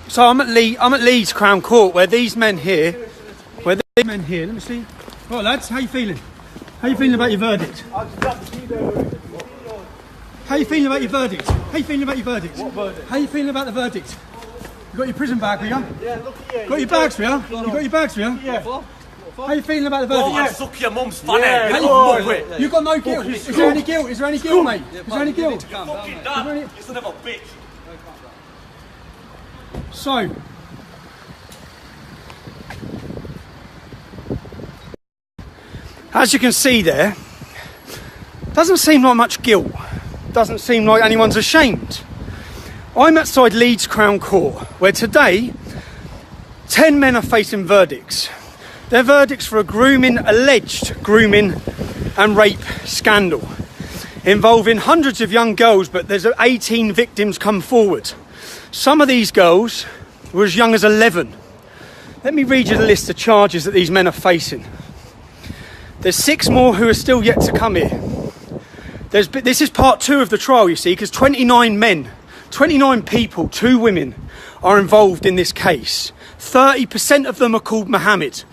So I'm at Leeds Crown Court, where these men here, let me see. Right, lads, how you feeling? How you feeling about your verdict? How you feeling about your verdict? How you feeling about your verdict? What verdict? How you feeling about the verdict? You got your prison bag for you? Yeah, look at you. Got your bags for you? You got your bags for you? Yeah. How you feeling about the verdict? Oh, I suck your mum's funny. Yeah, You got no guilt. Is there any guilt? Is there any guilt, mate? Is there any guilt? Fucking dad, you son of a bitch. So, as you can see there, doesn't seem like much guilt. Doesn't seem like anyone's ashamed. I'm outside Leeds Crown Court, where today 10 men are facing verdicts. They're verdicts for alleged grooming and rape scandal involving hundreds of young girls, but there's 18 victims come forward. Some of these girls were as young as 11. Let me read you the list of charges that these men are facing. There's 6 more who are still yet to come here. This is part 2 of the trial, you see, because 29 men, 29 people, 2 women are involved in this case. 30% of them are called Mohammed.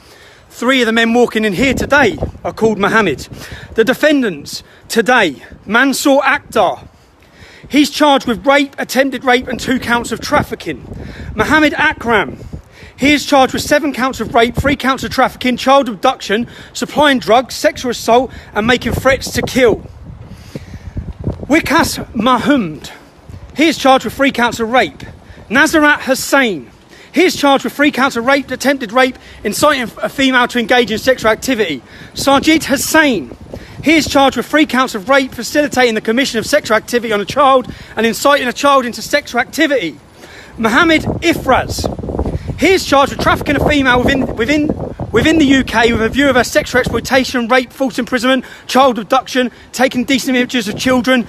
3 of the men walking in here today are called Mohammed. The defendants today, Mansour Akhtar. He's charged with rape, attempted rape and 2 counts of trafficking. Mohammed Akram. He is charged with 7 counts of rape, 3 counts of trafficking, child abduction, supplying drugs, sexual assault and making threats to kill. Wikas Mahmoud. He is charged with 3 counts of rape. Nazarat Hussain. He is charged with 3 counts of rape, attempted rape, inciting a female to engage in sexual activity. Sajid Hussain. He is charged with 3 counts of rape, facilitating the commission of sexual activity on a child and inciting a child into sexual activity. Mohammed Ifraz. He is charged with trafficking a female within the UK with a view of her sexual exploitation, rape, false imprisonment, child abduction, taking decent images of children,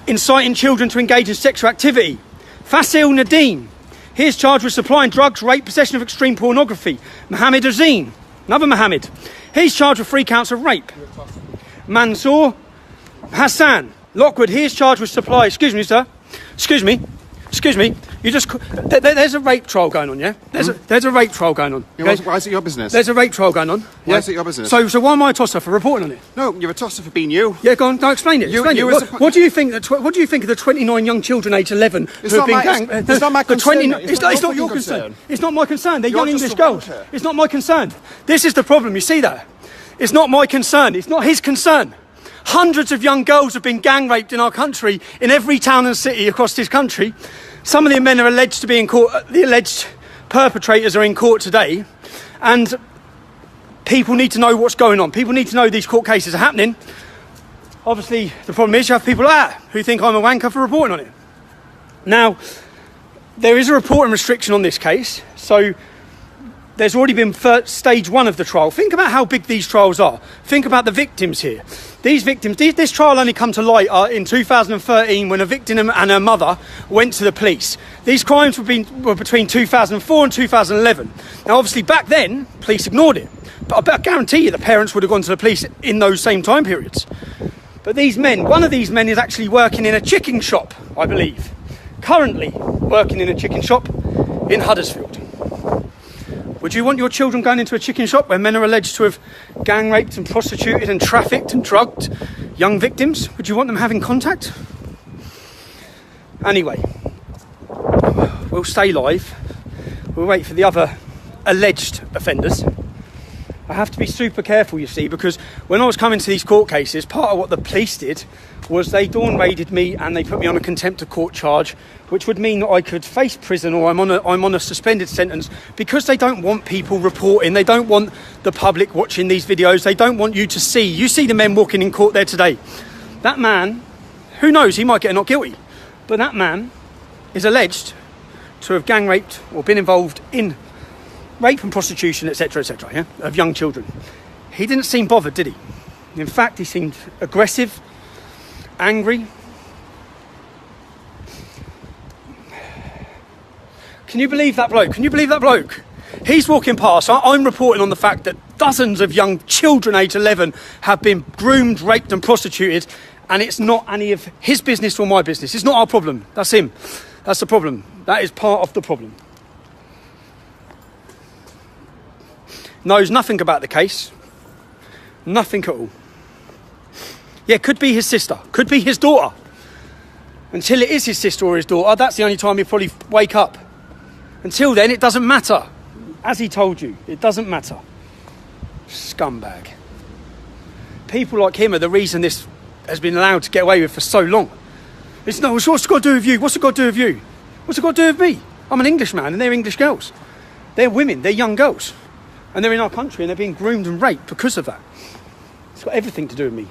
inciting children to engage in sexual activity. Fasil Nadeem. He is charged with supplying drugs, rape, possession of extreme pornography. Mohammed Azeen. Another Mohammed. He's charged with 3 counts of rape. Mansour Hassan Lockwood. He is charged with supply. Excuse me, sir. Excuse me. You just. There's a rape trial going on, yeah? There's a rape trial going on. Yeah, why is it your business? There's a rape trial going on. Why is it your business? So why am I a tosser for reporting on it? No, you're a tosser for being you. Yeah, go on. No, explain it. What do you think? What do you think of the 29 young children aged 11 who have been gang? It's not my concern. It's not your concern. It's not my concern. They're young English just a girls. wanker. It's not my concern. This is the problem. You see that? It's not my concern. It's not his concern. Hundreds of young girls have been gang raped in our country, in every town and city across this country. Some of the men are alleged to be in court. The alleged perpetrators are in court today, and people need to know what's going on. People need to know these court cases are happening. Obviously, the problem is you have people like that who think I'm a wanker for reporting on it. Now, there is a reporting restriction on this case, so there's already been stage 1 of the trial. Think about how big these trials are. Think about the victims here. These victims, this trial only come to light in 2013 when a victim and her mother went to the police. These crimes were between 2004 and 2011. Now, obviously, back then, police ignored it. But I guarantee you the parents would have gone to the police in those same time periods. But these men, one of these men is actually working in a chicken shop, I believe. Currently working in a chicken shop in Huddersfield. Would you want your children going into a chicken shop where men are alleged to have gang raped and prostituted and trafficked and drugged young victims? Would you want them having contact? Anyway, we'll stay live. We'll wait for the other alleged offenders. I have to be super careful, you see, because when I was coming to these court cases, part of what the police did was they dawn raided me and they put me on a contempt of court charge, which would mean that I could face prison or I'm on a suspended sentence, because they don't want people reporting. They don't want the public watching these videos. They don't want you to see. You see the men walking in court there today. That man, who knows, he might get not guilty, but that man is alleged to have gang raped or been involved in rape and prostitution, etc., yeah, of young children. He didn't seem bothered, did he? In fact, he seemed aggressive, angry. Can you believe that bloke? He's walking past. I'm reporting on the fact that dozens of young children aged 11 have been groomed, raped and prostituted, and it's not any of his business or my business. It's not our problem. That's him. That's the problem. That is part of the problem. knows nothing about the case. Nothing at all. Yeah, could be his sister, could be his daughter. Until it is his sister or his daughter, that's the only time he'll probably wake up. Until then, it doesn't matter. As he told you, it doesn't matter. Scumbag. People like him are the reason this has been allowed to get away with for so long. It's no, what's it got to do with you? What's it got to do with you? What's it got to do with me? I'm an Englishman and they're English girls. They're women, they're young girls. And they're in our country and they're being groomed and raped because of that. It's got everything to do with me.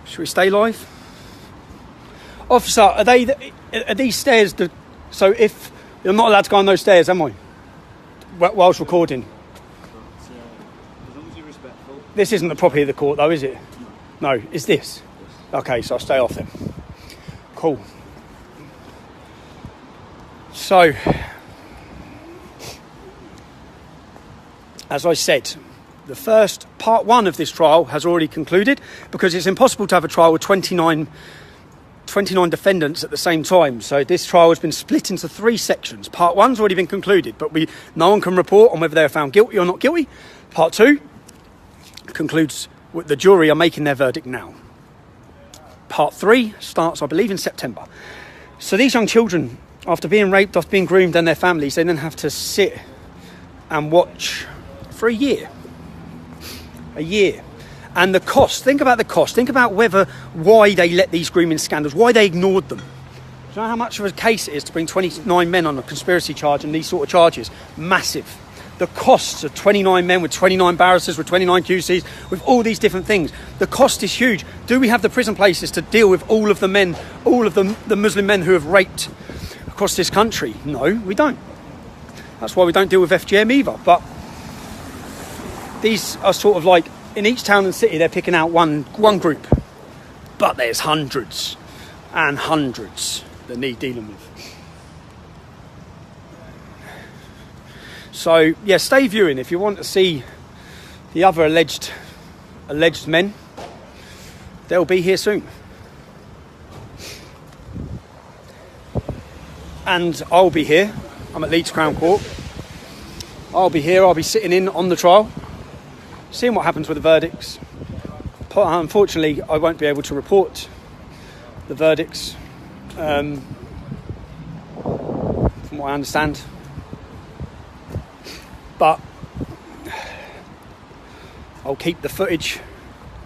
Should we stay live? Officer, are these stairs... So if... I'm not allowed to go on those stairs, am I? Whilst recording. As long as you're respectful. This isn't the property of the court though, is it? No, it's this. Okay, so I'll stay off then. Cool. So, as I said, the first part 1 of this trial has already concluded because it's impossible to have a trial with 29 defendants at the same time. So this trial has been split into 3 sections. Part 1's already been concluded, but no one can report on whether they are found guilty or not guilty. Part 2 concludes with the jury are making their verdict now. Part 3 starts, I believe, in September. So these young children, after being raped, after being groomed, and their families, they then have to sit and watch for a year. A year. And the cost, think about the cost. Think about why they let these grooming scandals, why they ignored them. Do you know how much of a case it is to bring 29 men on a conspiracy charge and these sort of charges? Massive. The costs of 29 men with 29 barristers, with 29 QCs, with all these different things. The cost is huge. Do we have the prison places to deal with all of the men, all of the Muslim men who have raped across this country? No, we don't. That's why we don't deal with FGM either. But these are sort of like, in each town and city, they're picking out one group. But there's hundreds and hundreds that need dealing with. So, yeah, stay viewing if you want to see the other alleged men. They'll be here soon. And I'll be here. I'm at Leeds Crown Court. I'll be here. I'll be sitting in on the trial, seeing what happens with the verdicts. Unfortunately, I won't be able to report the verdicts, from what I understand. But I'll keep the footage,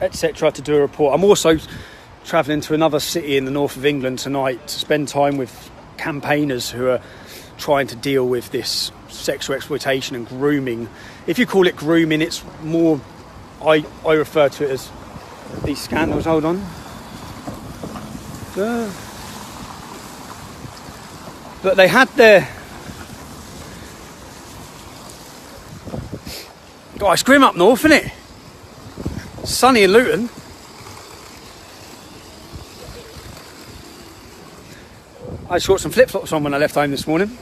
etc., to do a report. I'm also travelling to another city in the north of England tonight to spend time with campaigners who are trying to deal with this sexual exploitation and grooming. If you call it grooming, it's more, I refer to it as these scandals. Hold on. But they had their... God, it's grim up north, isn't it? Sunny in Luton. I just got some flip-flops on when I left home this morning.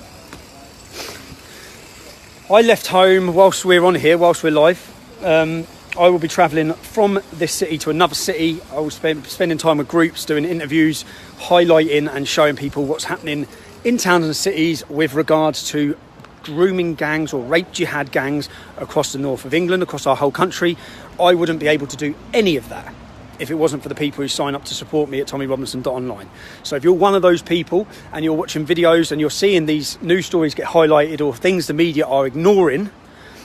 I left home whilst we're on here, whilst we're live. I will be travelling from this city to another city. I will spending time with groups, doing interviews, highlighting and showing people what's happening in towns and cities with regards to grooming gangs or rape jihad gangs across the north of England, across our whole country. I wouldn't be able to do any of that if it wasn't for the people who sign up to support me at TommyRobinson.online. So if you're one of those people and you're watching videos and you're seeing these news stories get highlighted or things the media are ignoring,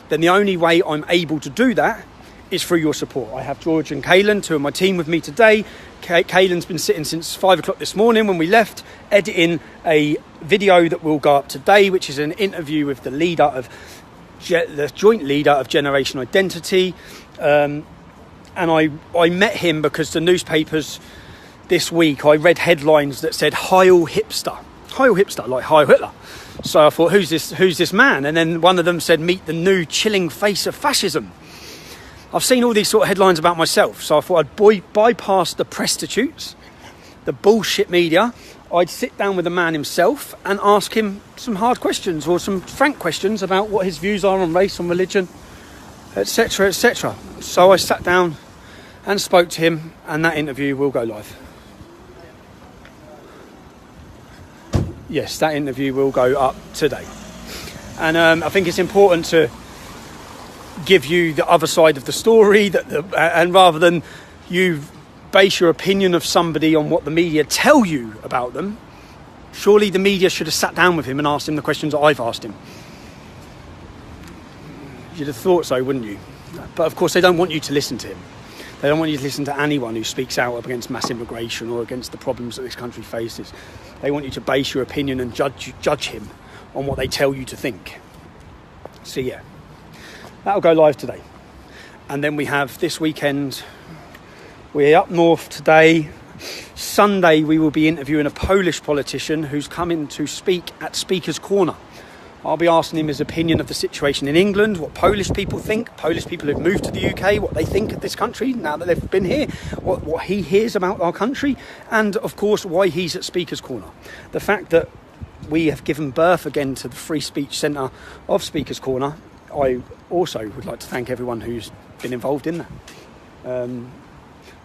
then the only way I'm able to do that is through your support. I have George and Kaylan, 2 of my team, with me today. Kaylan's been sitting since 5 o'clock this morning when we left, editing a video that will go up today, which is an interview with the leader of the joint leader of Generation Identity. And I met him because the newspapers this week, I read headlines that said Heil Hipster, like Heil Hitler. So I thought, who's this man? And then one of them said, meet the new chilling face of fascism. I've seen all these sort of headlines about myself, so I thought I'd bypass the prostitutes, the bullshit media. I'd sit down with the man himself and ask him some hard questions or some frank questions about what his views are on race, on religion, etc., etc. So I sat down and spoke to him, and that interview will go live. Yes, that interview will go up today. And I think it's important to give you the other side of the story, and rather than you base your opinion of somebody on what the media tell you about them, surely the media should have sat down with him and asked him the questions that I've asked him. You'd have thought so, wouldn't you? But of course they don't want you to listen to him. They don't want you to listen to anyone who speaks out against mass immigration or against the problems that this country faces. They want you to base your opinion and judge him on what they tell you to think. So yeah, that'll go live today. And then we have this weekend, we're up north today. Sunday we will be interviewing a Polish politician who's coming to speak at Speaker's Corner. I'll be asking him his opinion of the situation in England, what Polish people think, Polish people who've moved to the UK, what they think of this country now that they've been here, what he hears about our country, and of course why he's at Speaker's Corner. The fact that we have given birth again to the Free Speech Centre of Speaker's Corner, I also would like to thank everyone who's been involved in that.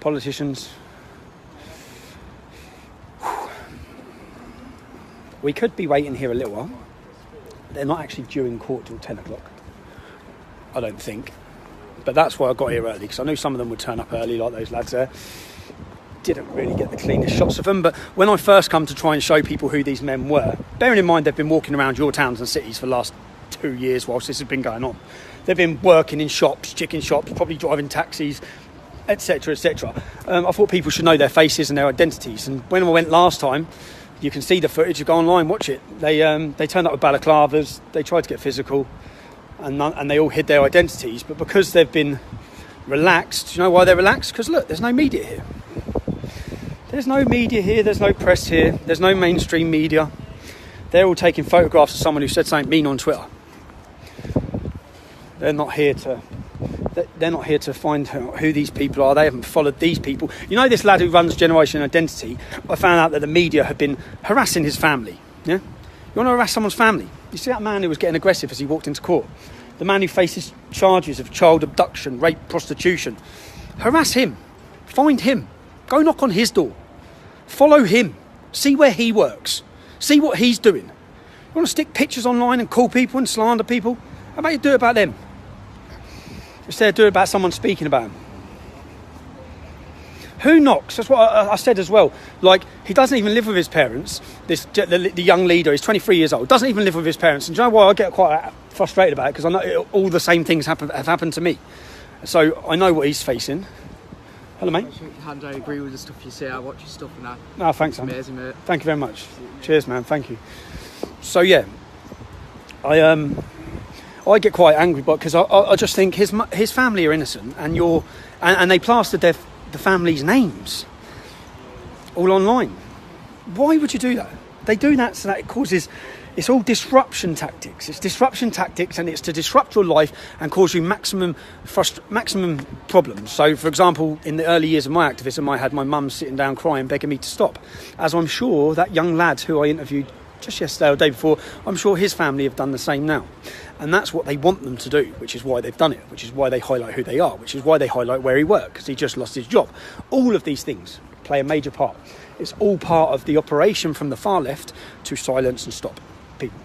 Politicians. We could be waiting here a little while. They're not actually due in court till 10 o'clock, I don't think. But that's why I got here early, because I knew some of them would turn up early, like those lads there. Didn't really get the cleanest shots of them, but when I first come to try and show people who these men were, bearing in mind they've been walking around your towns and cities for the last 2 years whilst this has been going on. They've been working in shops, chicken shops, probably driving taxis, etc, etc. I thought people should know their faces and their identities, and when I went last time, you can see the footage. You go online, watch it. They turned up with balaclavas. They tried to get physical, and they all hid their identities. But because they've been relaxed, do you know why they're relaxed? Because look, there's no media here. There's no media here. There's no press here. There's no mainstream media. They're all taking photographs of someone who said something mean on Twitter. They're not here to find who these people are. They haven't followed these people. You know this lad who runs Generation Identity? I found out that the media had been harassing his family. Yeah? You want to harass someone's family? You see that man who was getting aggressive as he walked into court? The man who faces charges of child abduction, rape, prostitution. Harass him. Find him. Go knock on his door. Follow him. See where he works. See what he's doing. You want to stick pictures online and call people and slander people? How about you do it about them? Instead of doing it about someone speaking about him. Who knocks? That's what I said as well. Like, he doesn't even live with his parents. The young leader is 23 years old. Doesn't even live with his parents. And do you know why I get quite frustrated about it? Because I know all the same things have happened to me. So I know what he's facing. Hello, mate. And I agree with the stuff you say. I watch your stuff and that. No, thanks, man. Amazing, mate. Thank you very much. Cheers, man. Thank you. So yeah, I get quite angry, but because I just think his family are innocent, and they plastered the family's names all online. Why would you do that? They do that so that it causes. It's all disruption tactics. It's disruption tactics, and it's to disrupt your life and cause you maximum problems. So, for example, in the early years of my activism, I had my mum sitting down crying, begging me to stop. As I'm sure that young lad who I interviewed just yesterday or the day before, I'm sure his family have done the same now. And that's what they want them to do, which is why they've done it, which is why they highlight who they are, which is why they highlight where he worked, because he just lost his job. All of these things play a major part. It's all part of the operation from the far left to silence and stop people.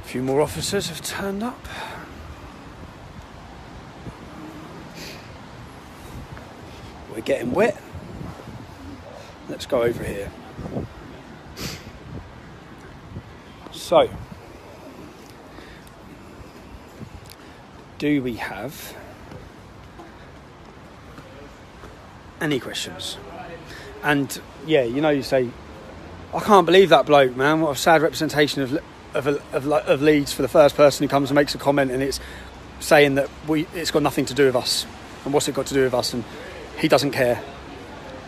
A few more officers have turned up. We're getting wet. Let's go over here. So, do we have any questions? And yeah, you know, you say, I can't believe that bloke, man. What a sad representation of Leeds for the first person who comes and makes a comment, and it's saying that it's got nothing to do with us. And what's it got to do with us? And he doesn't care.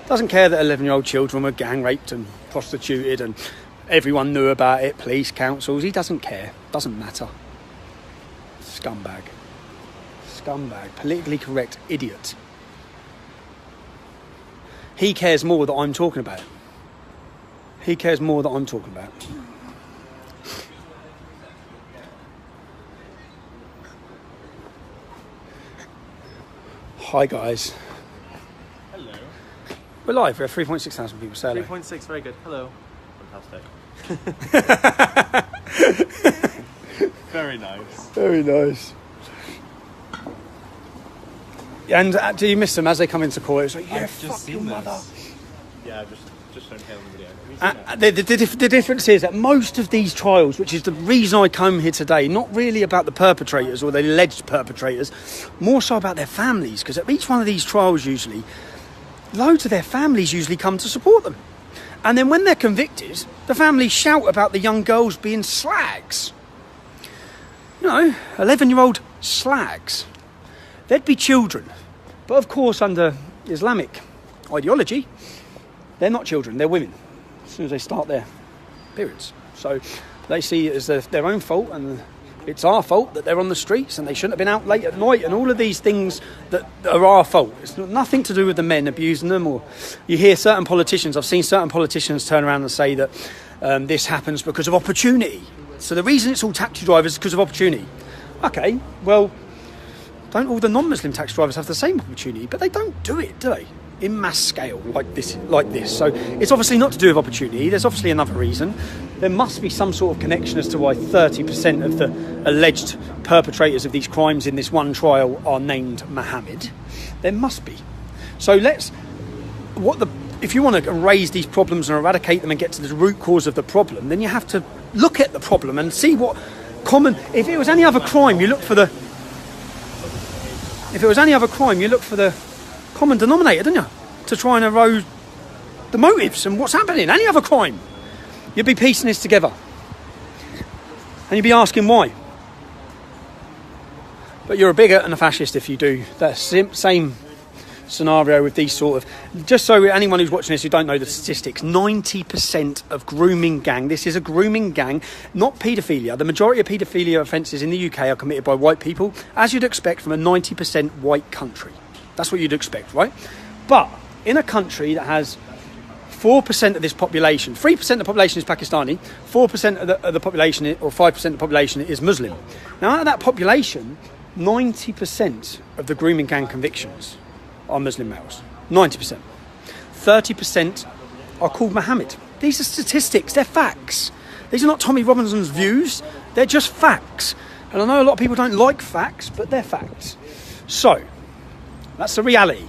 Doesn't care that 11-year-old children were gang raped and prostituted and everyone knew about it, police, councils. He doesn't care. Doesn't matter. Scumbag. Politically correct idiot. He cares more that I'm talking about. He cares more that I'm talking about. Hi guys. Hello. We're live. We have 3.6 thousand people. Say hello. 3.6, very good. Hello. Fantastic. Very nice. Very nice. And do you miss them as they come into court? It's like, yeah, fuck your mother. Yeah, just don't hear the video. The difference is that most of these trials, which is the reason I come here today, not really about the perpetrators or the alleged perpetrators, more so about their families, because at each one of these trials usually, loads of their families usually come to support them. And then when they're convicted, the families shout about the young girls being slags. 11-year-old slags. They'd be children. But of course, under Islamic ideology, they're not children, they're women, as soon as they start their periods. So they see it as their own fault, and it's our fault that they're on the streets and they shouldn't have been out late at night, and all of these things that are our fault. It's nothing to do with the men abusing them. Or you hear certain politicians, I've seen certain politicians turn around and say that this happens because of opportunity. So the reason it's all taxi drivers is because of opportunity. Okay, well, don't all the non-Muslim taxi drivers have the same opportunity? But they don't do it, do they? In mass scale like this. So it's obviously not to do with opportunity. There's obviously another reason. There must be some sort of connection as to why 30% of the alleged perpetrators of these crimes in this one trial are named Mohammed. There must be. So if you want to raise these problems and eradicate them and get to the root cause of the problem, then you have to look at the problem and see what common. If it was any other crime, you look for the common denominator, don't you? To try and erode the motives and what's happening. Any other crime, you'd be piecing this together. And you'd be asking why. But you're a bigot and a fascist if you do that same scenario with these sort of... Just so anyone who's watching this who don't know the statistics, 90% of grooming gang, this is a grooming gang, not paedophilia. The majority of paedophilia offences in the UK are committed by white people, as you'd expect from a 90% white country. That's what you'd expect, right? But in a country that has 4% of this population, 3% of the population is Pakistani, 4% of the population, or 5% of the population is Muslim. Now, out of that population, 90% of the grooming gang convictions are Muslim males. 90%. 30% are called Mohammed. These are statistics, they're facts. These are not Tommy Robinson's views, they're just facts. And I know a lot of people don't like facts, but they're facts. So, that's the reality.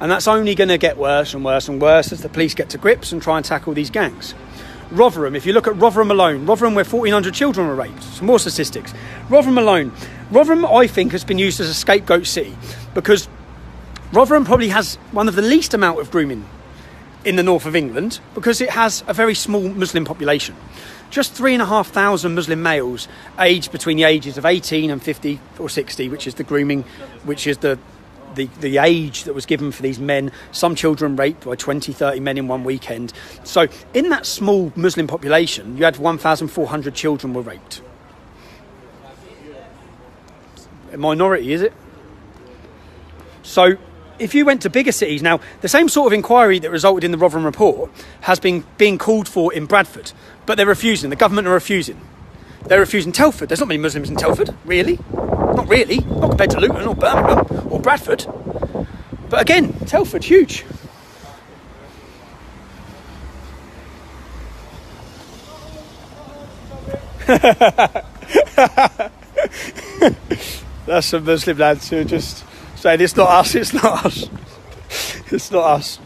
And that's only going to get worse and worse and worse as the police get to grips and try and tackle these gangs. Rotherham, if you look at Rotherham alone, Rotherham where 1,400 children were raped, some more statistics. Rotherham alone. Rotherham, I think, has been used as a scapegoat city because Rotherham probably has one of the least amount of grooming in the north of England because it has a very small Muslim population. Just 3,500 Muslim males aged between the ages of 18 and 50 or 60, which is the grooming, which is the age that was given for these men. Some children raped by 20, 30 men in one weekend. So in that small Muslim population, you had 1,400 children were raped. A minority, is it? So if you went to bigger cities, now the same sort of inquiry that resulted in the Rotherham report has been being called for in Bradford, but they're refusing. The government are refusing. They're refusing Telford. There's not many Muslims in Telford, really. Not really. Not compared to Luton or Birmingham or Bradford. But again, Telford, huge. That's some Muslim lads who are just saying it's not us, it's not us. It's not us.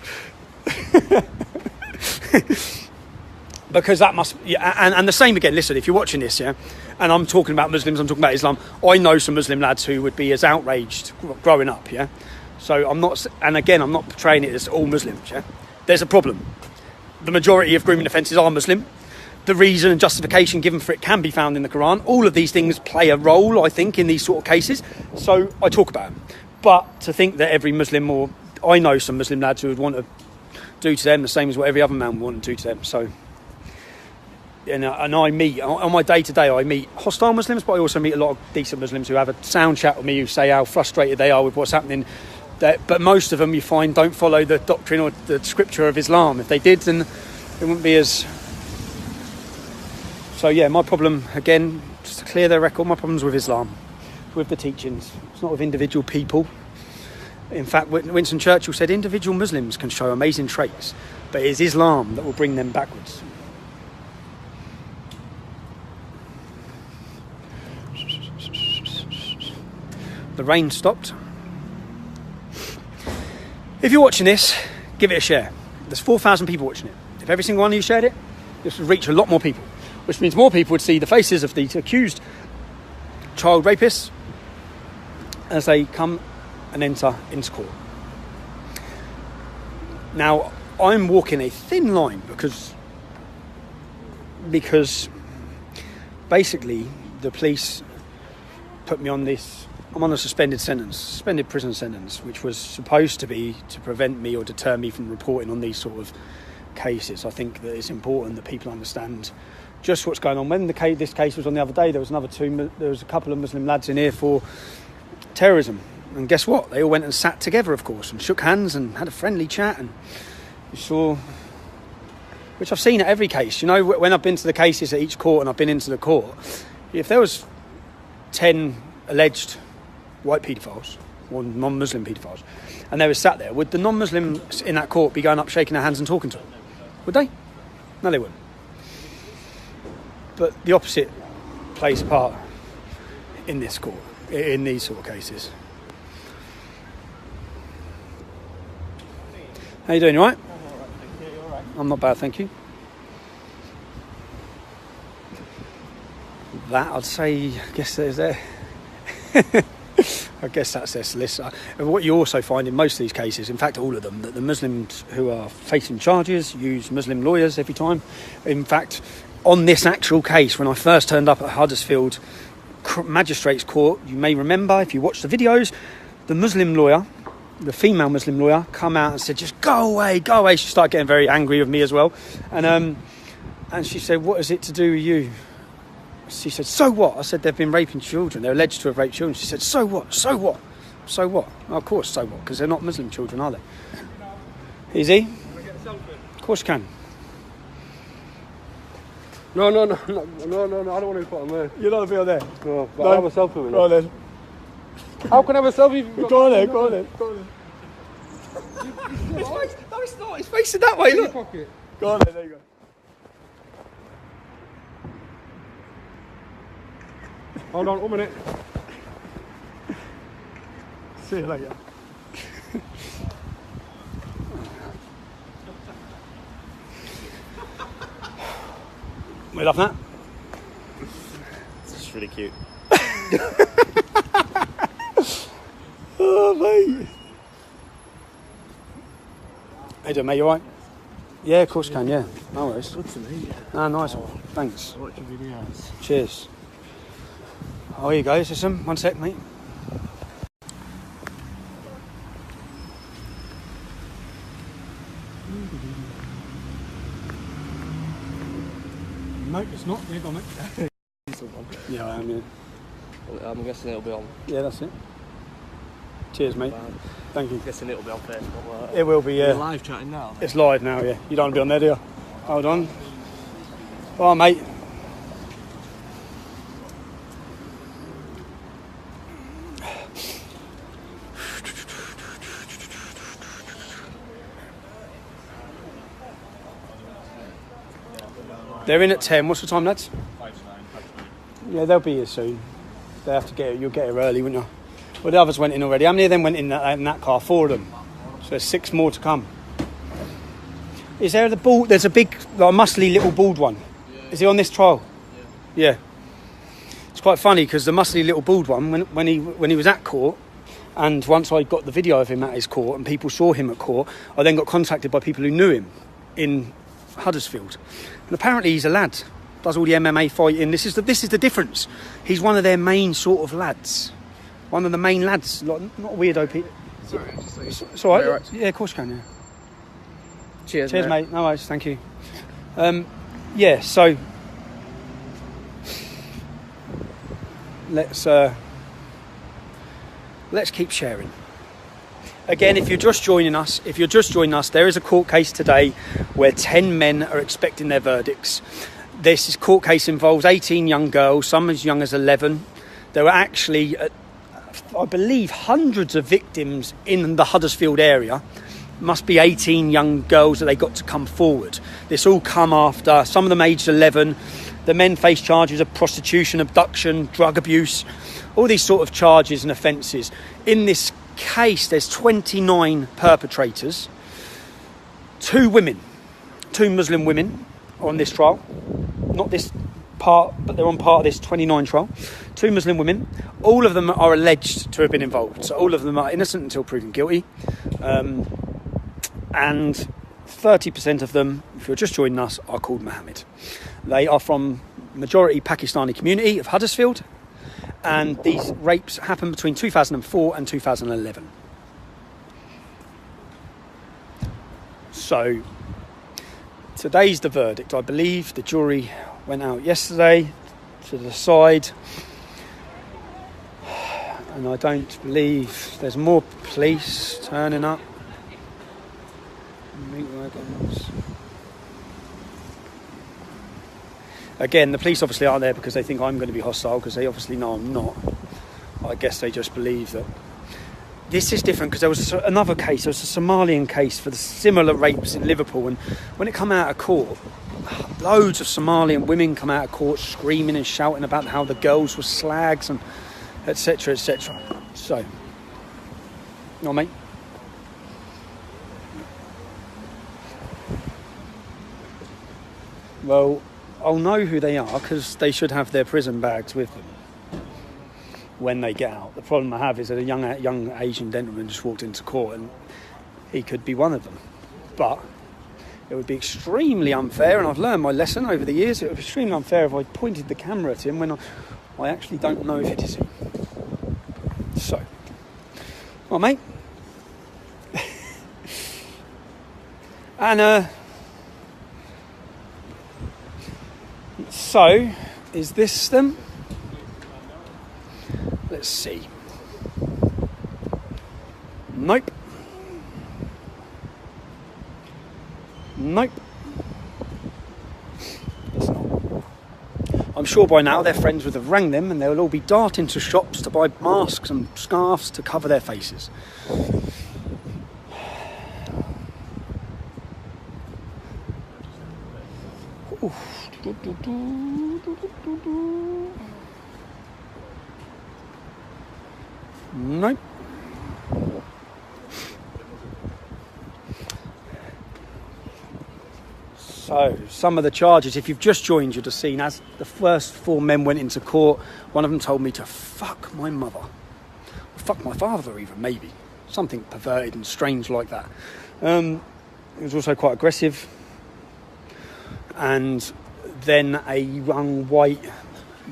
Because that must... Yeah, and the same again, listen, if you're watching this, yeah, and I'm talking about Muslims, I'm talking about Islam, I know some Muslim lads who would be as outraged growing up, yeah? So I'm not... And again, I'm not portraying it as all Muslims, yeah? There's a problem. The majority of grooming offences are Muslim. The reason and justification given for it can be found in the Quran. All of these things play a role, I think, in these sort of cases. So I talk about them. But to think that every Muslim, or I know some Muslim lads who would want to do to them the same as what every other man would want to do to them. So, and I meet, on my day-to-day, I meet hostile Muslims, but I also meet a lot of decent Muslims who have a sound chat with me, who say how frustrated they are with what's happening. But most of them, you find, don't follow the doctrine or the scripture of Islam. If they did, then it wouldn't be as... So yeah, my problem, again, just to clear their record, my problem's with Islam, with the teachings. It's not with individual people. In fact, Winston Churchill said individual Muslims can show amazing traits, but it is Islam that will bring them backwards. The rain stopped. If you're watching this, give it a share. There's 4,000 people watching it. If every single one of you shared it, this would reach a lot more people, which means more people would see the faces of the accused child rapists as they come and enter into court. Now, I'm walking a thin line because basically the police put me on this. I'm on a suspended prison sentence, which was supposed to be to prevent me or deter me from reporting on these sort of cases. I think that it's important that people understand just what's going on. When this case was on the other day, there was a couple of Muslim lads in here for terrorism, and guess what? They all went and sat together, of course, and shook hands and had a friendly chat, and you saw, which I've seen at every case. You know, when I've been to the cases at each court and I've been into the court, if there was 10 alleged white paedophiles or non-Muslim paedophiles and they were sat there, would the non-Muslims in that court be going up, shaking their hands and talking to them? Would they? No, they wouldn't. But the opposite plays a part in this court, in these sort of cases. How you doing, you all right? I'm not bad, thank you. That, I'd say, I guess there's there. I guess that's their solicitor. And what you also find in most of these cases, in fact all of them, that the Muslims who are facing charges use Muslim lawyers every time. In fact, on this actual case, when I first turned up at Huddersfield Magistrates Court, you may remember, if you watch the videos, the Muslim lawyer, the female Muslim lawyer, come out and said, just go away, go away. She started getting very angry with me as well. And she said, what is it to do with you? She said, so what? I said, they've been raping children. They're alleged to have raped children. She said, so what? So what? So what? Well, of course, so what? Because they're not Muslim children, are they? Easy? Of course you can. No, I don't want to put on there. You're not a bit on there? No, but I have a selfie with Go on then. How can I have a selfie? Go on then, go on then. No, it's not. It's facing that way, look. Pocket. Go on then, there you go. Hold on, 1 minute. See you later. We love that. It's really cute. Oh, mate. How you doing, mate? You alright? Yeah, of course you can, yeah. No worries. Good to meet you. Ah, nice one. Thanks. Watch your videos. Cheers. Oh, here you go, system. 1 sec, mate. No, it's not. Yeah, go on, mate. Yeah, I am, yeah. I'm guessing it'll be on. Yeah, that's it. Cheers, mate. Thank you. I'm guessing it'll be on Facebook. It will be, yeah. You're live chatting now. It's live now, yeah. You don't want to be on there, do you? Hold on. Oh, mate. They're in at 10. What's the time, lads? 5 to 9. Yeah, they'll be here soon. They have to get it. You'll get here early, won't you? Well, the others went in already. How many of them went in that car? 4 of them. So there's 6 more to come. Is there the bald? There's a big, like, muscly little bald one. Yeah. Is he on this trial? Yeah. It's quite funny because the muscly little bald one, when he was at court, and once I got the video of him at his court and people saw him at court, I then got contacted by people who knew him in Huddersfield. And apparently he's a lad. Does all the MMA fighting. This is the difference. He's one of their main sort of lads. One of the main lads. Like, not a weirdo, Pete. Sorry, it's all right. Right. Yeah, of course you can, yeah. Cheers, mate. No worries, thank you. Yeah, so let's keep sharing. Again, if you're just joining us, there is a court case today where 10 men are expecting their verdicts. This court case involves 18 young girls, some as young as 11. There were actually, I believe, hundreds of victims in the Huddersfield area. must be 18 young girls that they got to come forward. This all come after, some of them aged 11. The men face charges of prostitution, abduction, drug abuse, all these sort of charges and offences. In this case, there's 29 perpetrators, 2 women, 2 Muslim women on this trial. Not this part, but they're on part of this 29 trial. 2 Muslim women. All of them are alleged to have been involved. So all of them are innocent until proven guilty. And 30% of them, if you're just joining us, are called Mohammed. They are from majority Pakistani community of Huddersfield. And these rapes happened between 2004 and 2011. So today's the verdict. I believe the jury went out yesterday to decide, and I don't believe there's more police turning up. Again, the police obviously aren't there because they think I'm going to be hostile, because they obviously know I'm not. I guess they just believe that. This is different because there was another case, there was a Somalian case for the similar rapes in Liverpool, and when it come out of court, loads of Somalian women come out of court screaming and shouting about how the girls were slags and etc, etc. So, no, mate. Well, I'll know who they are because they should have their prison bags with them when they get out. The problem I have is that a young Asian gentleman just walked into court, and he could be one of them. But it would be extremely unfair, and I've learned my lesson over the years, it would be extremely unfair if I pointed the camera at him when I actually don't know if it is him. So, well, mate. And, so, is this them? Let's see. Nope. Nope. It's not. I'm sure by now their friends would have rang them, and they'll all be darting to shops to buy masks and scarves to cover their faces. Nope. So, some of the charges, if you've just joined, you'd have seen as the first 4 men went into court, one of them told me to fuck my mother. Or fuck my father even, maybe. Something perverted and strange like that. It was also quite aggressive. And then a young white,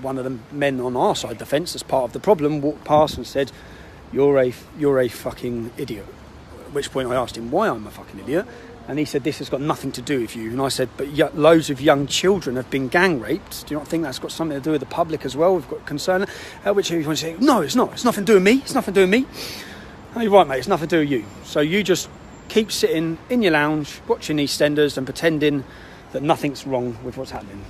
one of the men on our side of the fence as part of the problem, walked past and said, you're a fucking idiot. At which point I asked him why I'm a fucking idiot, and he said, this has got nothing to do with you. And I said, but loads of young children have been gang raped. Do you not think that's got something to do with the public as well? We've got concern. At which he was saying, no, it's not. It's nothing to do with me. It's nothing to do with me. Oh, you're right, mate. It's nothing to do with you. So you just keep sitting in your lounge, watching EastEnders and pretending that nothing's wrong with what's happening.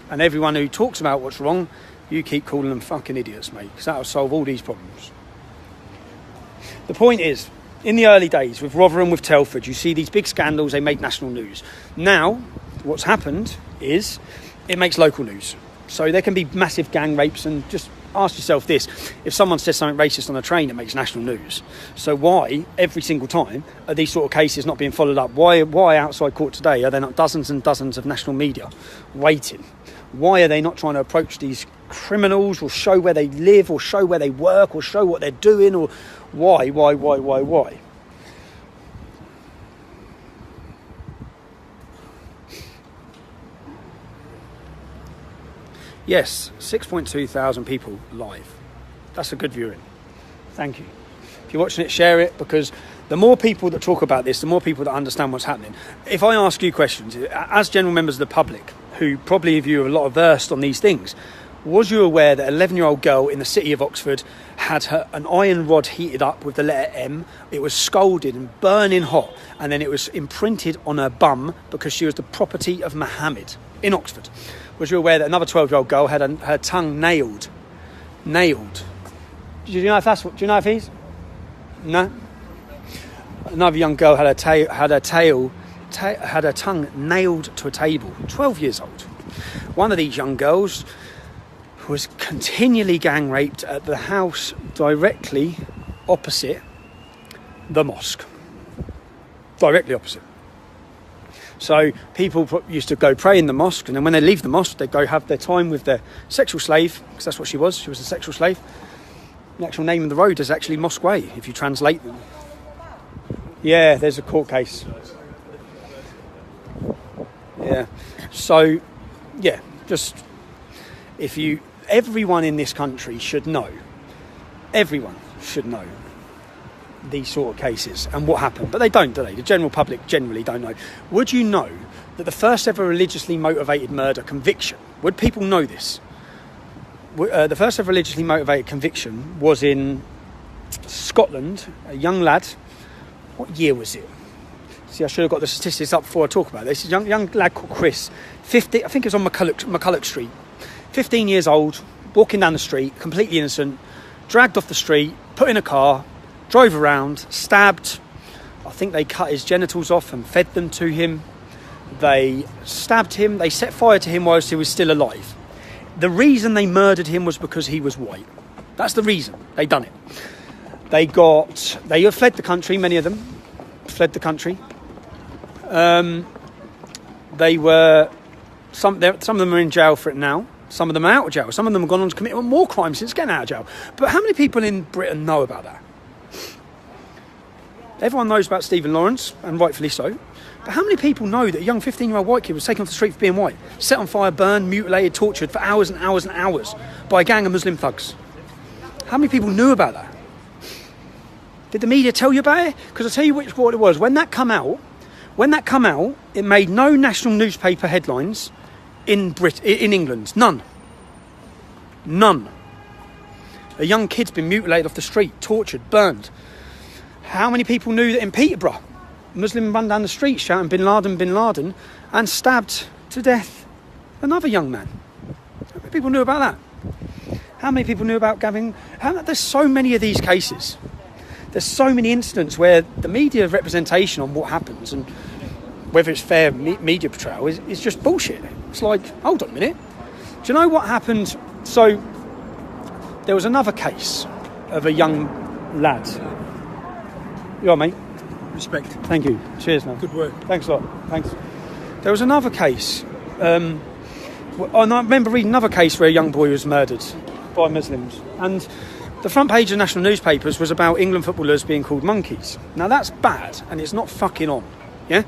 And everyone who talks about what's wrong, you keep calling them fucking idiots, mate, because that'll solve all these problems. The point is, in the early days with Rotherham, with Telford, you see these big scandals, they make national news. Now, what's happened is it makes local news. So there can be massive gang rapes, and just ask yourself this, if someone says something racist on a train, it makes national news. So why, every single time, are these sort of cases not being followed up? Why outside court today are there not dozens and dozens of national media waiting? Why are they not trying to approach these criminals, or show where they live, or show where they work, or show what they're doing, or why? Yes, 6.2 thousand people live. That's a good viewing. Thank you. If you're watching it, share it, because the more people that talk about this, the more people that understand what's happening. If I ask you questions, as general members of the public, who probably of you are a lot versed on these things, was you aware that an 11-year-old girl in the city of Oxford had an iron rod heated up with the letter M? It was scalded and burning hot, and then it was imprinted on her bum because she was the property of Mohammed in Oxford. Was you aware that another 12-year-old girl had her tongue nailed? Nailed. Do you know if he's? No? Another young girl had her tongue nailed to a table. 12 years old. One of these young girls was continually gang raped at the house directly opposite the mosque. Directly opposite. So people used to go pray in the mosque, and then when they leave the mosque, they go have their time with their sexual slave, because that's what she was. She was a sexual slave. The actual name of the road is actually Mosque Way, if you translate them. Yeah, there's a court case. Yeah. So, yeah, just everyone in this country should know. Everyone should know these sort of cases and what happened. But they don't, do they? The general public generally don't know. Would you know that the first ever religiously motivated murder conviction, would people know this? The first ever religiously motivated conviction was in Scotland, a young lad. What year was it? See, I should have got the statistics up before I talk about this. A young lad called Chris, 50, I think it was on McCulloch Street, 15 years old, walking down the street, completely innocent, dragged off the street, put in a car, drove around, stabbed. I think they cut his genitals off and fed them to him. They stabbed him. They set fire to him whilst he was still alive. The reason they murdered him was because he was white. That's the reason they done it. They fled the country. Many of them fled the country. Some of them are in jail for it now. Some of them are out of jail. Some of them have gone on to commit more crimes since getting out of jail. But how many people in Britain know about that? Everyone knows about Stephen Lawrence, and rightfully so. But how many people know that a young 15-year-old white kid was taken off the street for being white, set on fire, burned, mutilated, tortured for hours and hours and hours by a gang of Muslim thugs? How many people knew about that? Did the media tell you about it? Because I'll tell you what it was. When that come out, it made no national newspaper headlines in England. None. A young kid's been mutilated off the street, tortured, burned. How many people knew that in Peterborough, a Muslim ran down the street shouting Bin Laden, and stabbed to death another young man? How many people knew about that? How many people knew about Gavin? There's so many of these cases. There's so many incidents where the media representation on what happens and whether it's fair media portrayal is just bullshit. It's like, hold on a minute. Do you know what happened? So there was another case of a young lad. You all right, mate? Respect. Thank you. Cheers, man. Good work. Thanks a lot. Thanks. There was another case. And I remember reading another case where a young boy was murdered by Muslims. And the front page of national newspapers was about England footballers being called monkeys. Now, that's bad, and it's not fucking on. Yeah?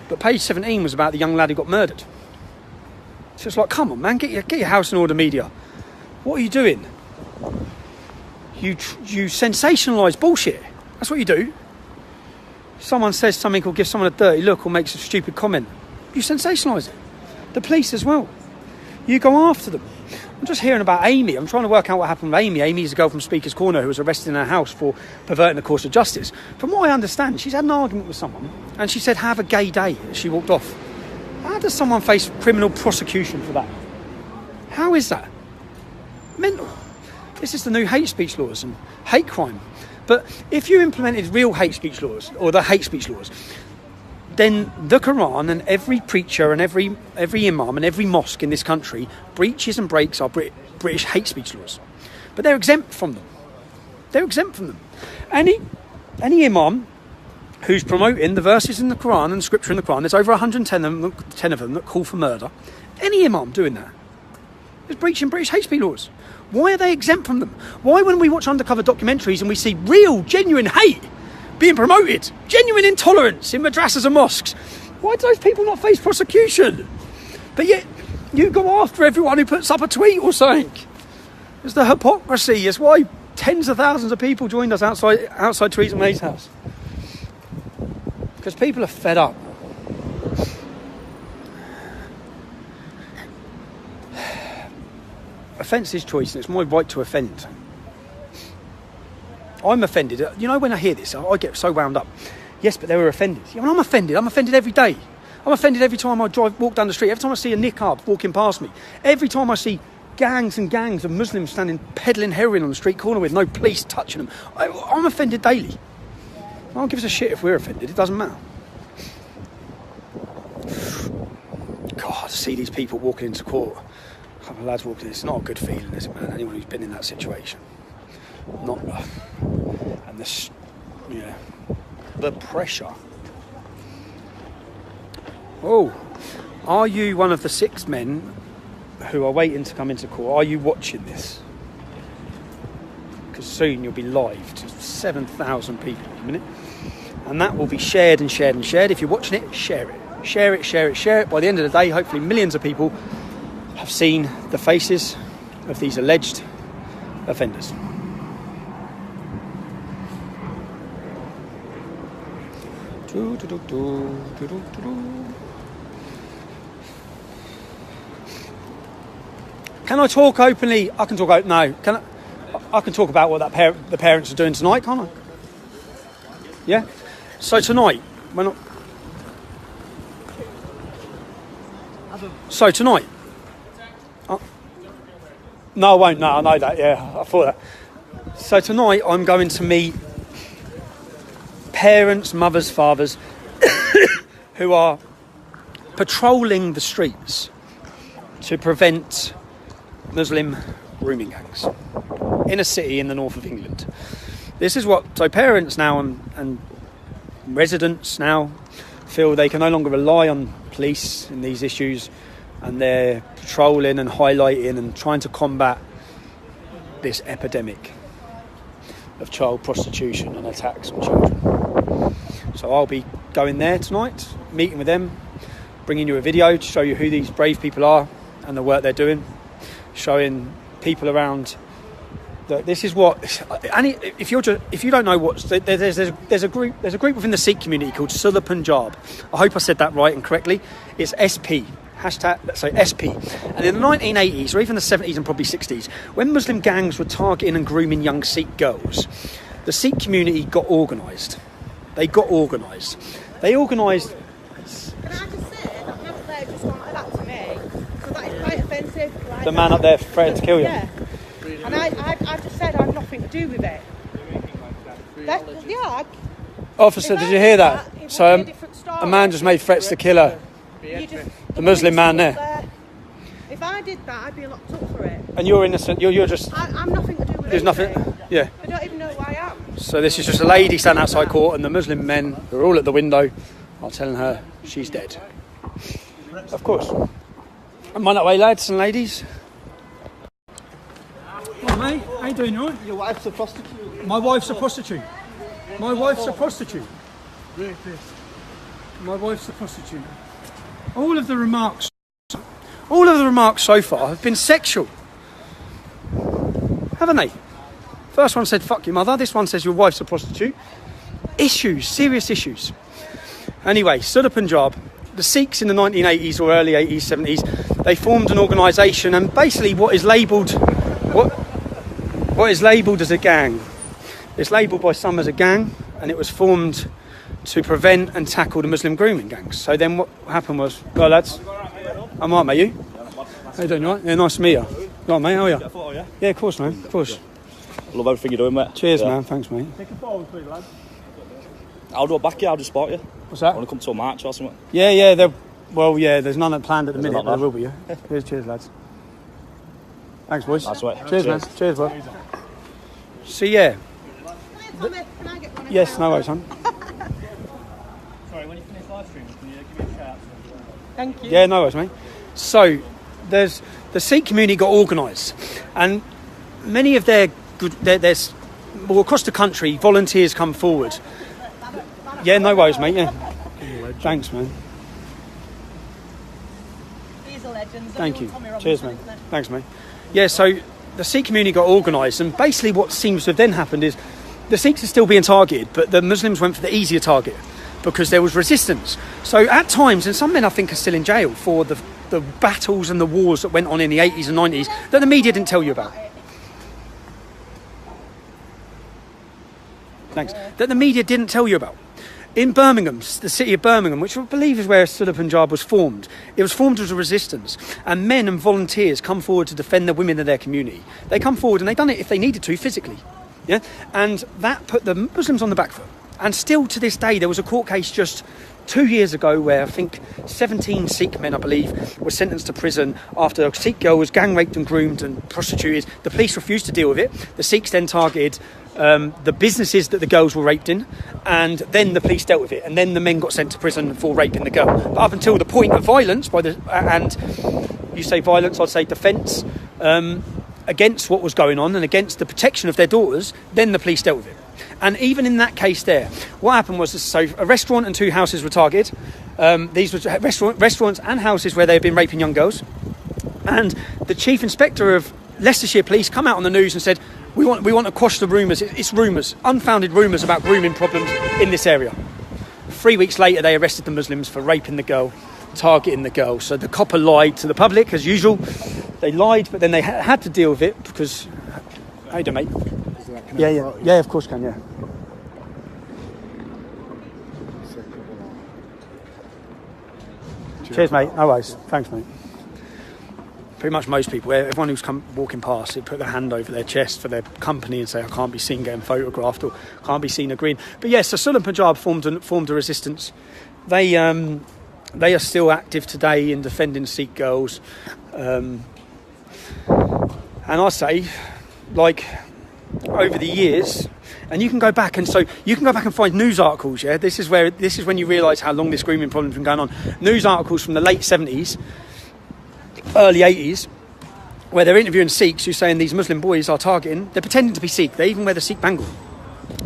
But page 17 was about the young lad who got murdered. So it's like, come on, man, get your house in order, media. What are you doing? You sensationalise bullshit. That's what you do. Someone says something or gives someone a dirty look or makes a stupid comment. You sensationalise it. The police as well. You go after them. I'm just hearing about Amy. I'm trying to work out what happened with Amy. Amy is a girl from Speaker's Corner who was arrested in her house for perverting the course of justice. From what I understand, she's had an argument with someone and she said, have a gay day, as she walked off. How does someone face criminal prosecution for that? How is that? Mental. This is the new hate speech laws and hate crime. But if you implemented real hate speech laws, or the hate speech laws, then the Quran and every preacher and every imam and every mosque in this country breaches and breaks our British hate speech laws. But they're exempt from them. They're exempt from them. Any imam who's promoting the verses in the Quran and scripture in the Quran, there's over 110 of them that call for murder. Any imam doing that is breaching British hate speech laws. Why are they exempt from them? Why, when we watch undercover documentaries and we see real, genuine hate being promoted, genuine intolerance in madrasas and mosques, why do those people not face prosecution? But yet, you go after everyone who puts up a tweet or something. It's the hypocrisy. It's why tens of thousands of people joined us outside Theresa May's house. Because people are fed up. Offence is choice, and it's my right to offend. I'm offended. You know, when I hear this, I get so wound up. Yes, but they were offended. Yeah, well, I'm offended. I'm offended every day. I'm offended every time I walk down the street. Every time I see a niqab walking past me. Every time I see gangs and gangs of Muslims standing peddling heroin on the street corner with no police touching them. I'm offended daily. I don't give us a shit if we're offended. It doesn't matter. God, to see these people walking into court, a couple of lads walking, it's not a good feeling, is it, man? Anyone who's been in that situation. Not, and this, yeah, the pressure. Oh, are you one of the 6 men who are waiting to come into court? Are you watching this? Because soon you'll be live to 7,000 people in a minute. And that will be shared and shared and shared. If you're watching it, share it. Share it, share it, share it. By the end of the day, hopefully millions of people have seen the faces of these alleged offenders. Can I talk openly? I can talk openly. No, I can talk about what the parents are doing tonight, can't I? Yeah. So tonight, So tonight. No, I won't. No, I know that. Yeah, I thought that. So tonight, I'm going to meet parents, mothers, fathers who are patrolling the streets to prevent Muslim grooming gangs in a city in the north of England. This is what, so parents now and residents now feel they can no longer rely on police in these issues, and they're patrolling and highlighting and trying to combat this epidemic of child prostitution and attacks on children. So I'll be going there tonight, meeting with them, bringing you a video to show you who these brave people are and the work they're doing, showing people around that this is what. And if you don't know what, there's a group within the Sikh community called Sudha Punjab. I hope I said that right and correctly. It's SP. SP. And in the 1980s, or even the 70s and probably 60s, when Muslim gangs were targeting and grooming young Sikh girls, the Sikh community got organised. They organised. Can I just say, that man up there just wanted that to me, because that is quite offensive. Like, The man up there threatened to kill you. Yeah. And I just said I had nothing to do with it. Officer, did you hear that? So a man just made threats to kill her. The Muslim man there. If I did that, I'd be locked up for it. And you're innocent. You're just. I'm nothing to do with it. There's nothing. Yeah. I don't even know who I am. So this is just a lady standing outside court, and the Muslim men who are all at the window are telling her she's dead. Of course. Am I that way, lads and ladies? Hi, mate. How you doing, you all right? Your wife's a prostitute. My wife's a prostitute. My wife's a prostitute. My wife's a prostitute. All of the remarks so far have been sexual, haven't they? First one said, fuck your mother. This one says your wife's a prostitute. Issues, serious issues. Anyway, Sudha Punjab, the Sikhs in the 1980s or early 80s, 70s, they formed an organisation, and basically what is labelled as a gang. It's labelled by some as a gang, and it was formed to prevent and tackle the Muslim grooming gangs. So then what happened was, well, lads, I'm all right, mate, you? How you doing, you all right? Yeah, nice to meet you. You all right, mate, how are you? Yeah, of course, man, of course. Love everything you're doing, mate. Cheers, man, thanks, mate. Take a photo with me, lad. I'll do it back here, I'll just spot you. What's that? I want to come to a march or something. Yeah, there's none planned at the minute, but there will be, yeah. Cheers, lads. Thanks, boys. That's right. Cheers, man. Cheers, bud. So, yeah. Can I get one? Yes, no worries, son. Sorry, when you finish live streaming, can you give me a shout? Thank you. Yeah, no worries, mate. So, there's the Sikh community got organised, and many of there's across the country, volunteers come forward. Yeah, no worries, mate. Yeah, thanks, man. These are legends. Thank you. Cheers, man. Thanks, mate. Yeah, so the Sikh community got organised, and basically what seems to have then happened is the Sikhs are still being targeted, but the Muslims went for the easier target because there was resistance. So at times, and some men I think are still in jail for the battles and the wars that went on in the 80s and 90s that the media didn't tell you about. Thanks. That the media didn't tell you about. In Birmingham, the city of Birmingham, which I believe is where Sudha Punjab was formed, it was formed as a resistance, and men and volunteers come forward to defend the women of their community. They come forward, and they've done it if they needed to physically, yeah. And that put the Muslims on the back foot. And still to this day, there was a court case just 2 years ago where I think 17 Sikh men, I believe, were sentenced to prison after a Sikh girl was gang raped and groomed and prostituted. The police refused to deal with it. The Sikhs then targeted the businesses that the girls were raped in, and then the police dealt with it, and then the men got sent to prison for raping the girl. But up until the point of violence, and you say violence, I'd say defence, against what was going on and against the protection of their daughters, then the police dealt with it. And even in that case there, what happened was, so a restaurant and 2 houses were targeted. These were restaurants and houses where they had been raping young girls. And the chief inspector of Leicestershire Police come out on the news and said, we want to quash the rumours. It's rumours, unfounded rumours about grooming problems in this area. 3 weeks later, they arrested the Muslims for raping the girl, targeting the girl. So the copper lied to the public, as usual. They lied, but then they had to deal with it because... How you doing, mate? Yeah, of course can, yeah. Cheers, mate. No worries. Thanks, mate. Pretty much most people, everyone who's come walking past, they put their hand over their chest for their company and say, I can't be seen getting photographed or can't be seen agreeing. But yes, so Sunderland Punjab formed a resistance. They are still active today in defending Sikh girls. And I say, like, over the years, and you can go back and find news articles. Yeah, this is when you realise how long this grooming problem's been going on. News articles from the late 70s, early 80s, where they're interviewing Sikhs who're saying these Muslim boys are targeting. They're pretending to be Sikh. They even wear the Sikh bangle.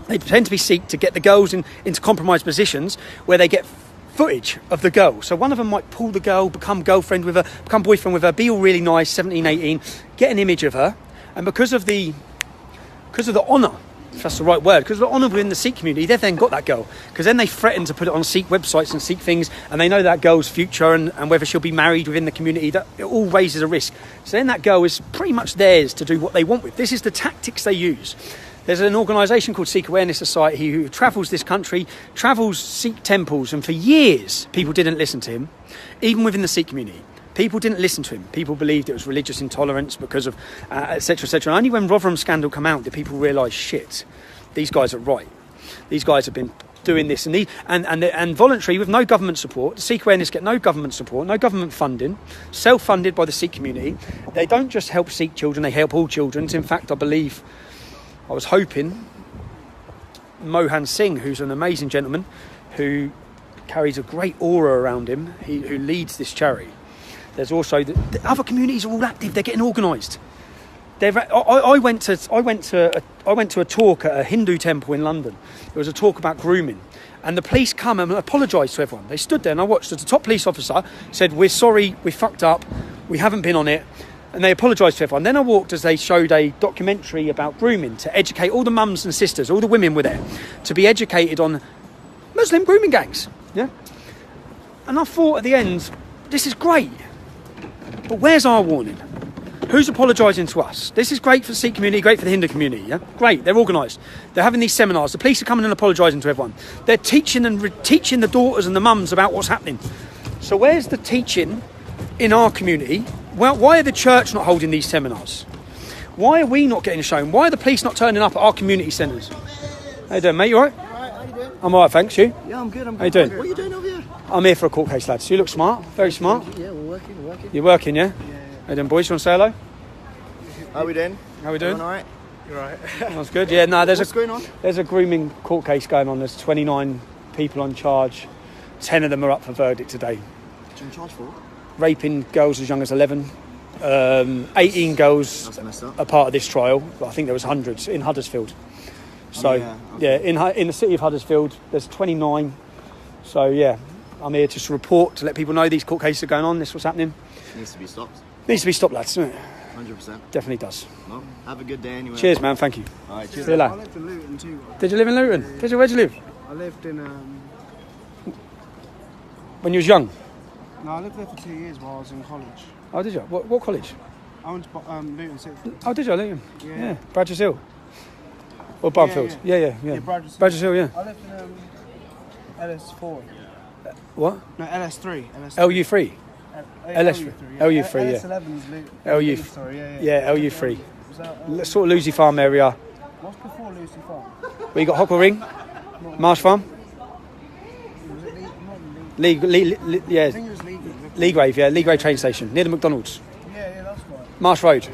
They pretend to be Sikh to get the girls into compromised positions where they get footage of the girl. So one of them might pull the girl, become girlfriend with her, become boyfriend with her, be all really nice, 17, 18, get an image of her, and because of the honour, if that's the right word, because of the honour within the Sikh community, they've then got that girl. Because then they threaten to put it on Sikh websites and Sikh things, and they know that girl's future and whether she'll be married within the community. That it all raises a risk. So then that girl is pretty much theirs to do what they want with. This is the tactics they use. There's an organisation called Sikh Awareness Society who travels this country, travels Sikh temples, and for years people didn't listen to him, even within the Sikh community. People didn't listen to him. People believed it was religious intolerance because of etc, etc. And only when Rotherham scandal come out did people realise, shit, these guys are right. These guys have been doing this and voluntary with no government support. The Sikh Awareness get no government support, no government funding, self-funded by the Sikh community. They don't just help Sikh children, they help all children. In fact, I was hoping Mohan Singh, who's an amazing gentleman who carries a great aura around him, who leads this charity. There's also the other communities are all active. They're getting organised. I went to a talk at a Hindu temple in London. There was a talk about grooming, and the police come and apologised to everyone. They stood there and I watched. The top police officer said, "We're sorry, we fucked up. We haven't been on it." And they apologised to everyone. Then I walked as they showed a documentary about grooming to educate all the mums and sisters, all the women were there, to be educated on Muslim grooming gangs. Yeah. And I thought at the end, this is great. But where's our warning? Who's apologising to us? This is great for the Sikh community, great for the Hindu community, yeah? Great, they're organised. They're having these seminars. The police are coming and apologising to everyone. They're teaching teaching the daughters and the mums about what's happening. So where's the teaching in our community? Well, why are the church not holding these seminars? Why are we not getting shown? Why are the police not turning up at our community centres? How you doing, mate? You all right? How you doing? I'm all right, thanks. You? Yeah, I'm good. How you doing? What are you doing over here? I'm here for a court case, lads. You look smart. Very smart. Yeah, we're working. You're working, yeah? How you doing, boys? You want to say hello? How we doing? How we doing? All right. You're right. That's good. Yeah, no, What's going on? There's a grooming court case going on. There's 29 people on charge. 10 of them are up for verdict today. What are you in charge for? Raping girls as young as 11. 18 girls That's messed up. are part of this trial. But I think there was hundreds in Huddersfield. So, yeah, okay. in the city of Huddersfield, there's 29. So, yeah, I'm here just to report, to let people know these court cases are going on. This is what's happening. Needs to be stopped. Needs to be stopped, lads, doesn't it? 100%. Definitely does. Well, have a good day anyway. Cheers, man. Thank you. All right, cheers. See you I later. lived in Luton too. Did you live in Luton? Yeah. Where'd you live? I lived in When you was young? no, I lived there for 2 years while I was in college. Oh, did you? What college? I went to Luton City. Oh, did you? Luton? Yeah. Bradgers Hill? Or Barnfield? Yeah. Bradgers Hill, yeah. I lived in LS4. What? No, LS3. LU3? LS3. Yeah. LU3, yeah. LS11 is Luton. LU. Sorry, yeah. Yeah, LU3. Was that, Sort of Lucy Farm area. what's before Lucy Farm? We got Hockle Ring. Marsh Farm? Was it League? Not League. Yeah, I think it was League. Leagrave, yeah, Leagrave train station, near the McDonald's. Yeah, that's right. Marsh Road.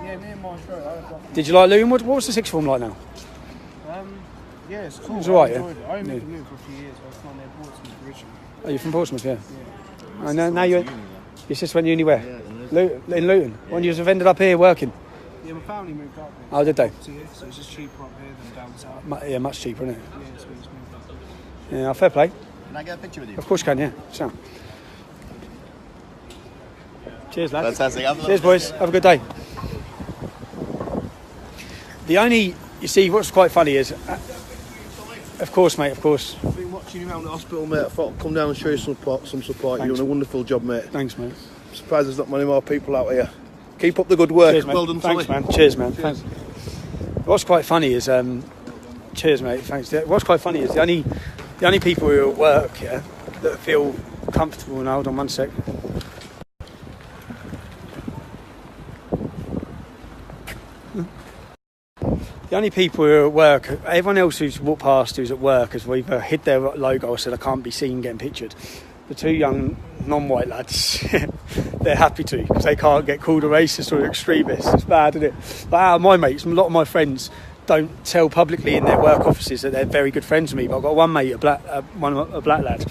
Yeah, me and Marsh Road. I was Did you like Luton? What was the sixth form like now? yeah, it's cool. It's alright, I yeah? enjoyed it. I only lived in Luton for a few years. I was from there, Portsmouth originally. Oh, you're from Portsmouth, yeah. And now your sister went uni where? In Luton. When you have ended up here working? Yeah, my family moved up here. Oh, did they? So, yeah, so it's just cheaper up here than down south. Yeah, much cheaper, isn't it? Yeah, so we just moved up here. Yeah, fair play. Can I get a picture with you? Of course you can, yeah. So. Cheers, lads. Fantastic. Have a Cheers, boys. Have a good day. You see, what's quite funny is, of course, mate, of course. I've been watching you around the hospital, mate. I thought I'd come down and show you some support. You're doing a wonderful job, mate. Thanks, mate. I'm surprised there's not many more people out here. Keep up the good work. Cheers, mate. Well done, Thanks, Tommy. man. Cheers, man. Thanks. What's quite funny is, cheers, mate. Thanks. What's quite funny is the only people who are at work, yeah, that feel comfortable. Now, hold on one sec. The only people who are at work, everyone else who's walked past who's at work has either hid their logo or said I can't be seen getting pictured. The two young non-white lads, they're happy to because they can't get called a racist or an extremist. It's bad, isn't it? But my mates, a lot of my friends don't tell publicly in their work offices that they're very good friends with me. But I've got one mate, a black lad,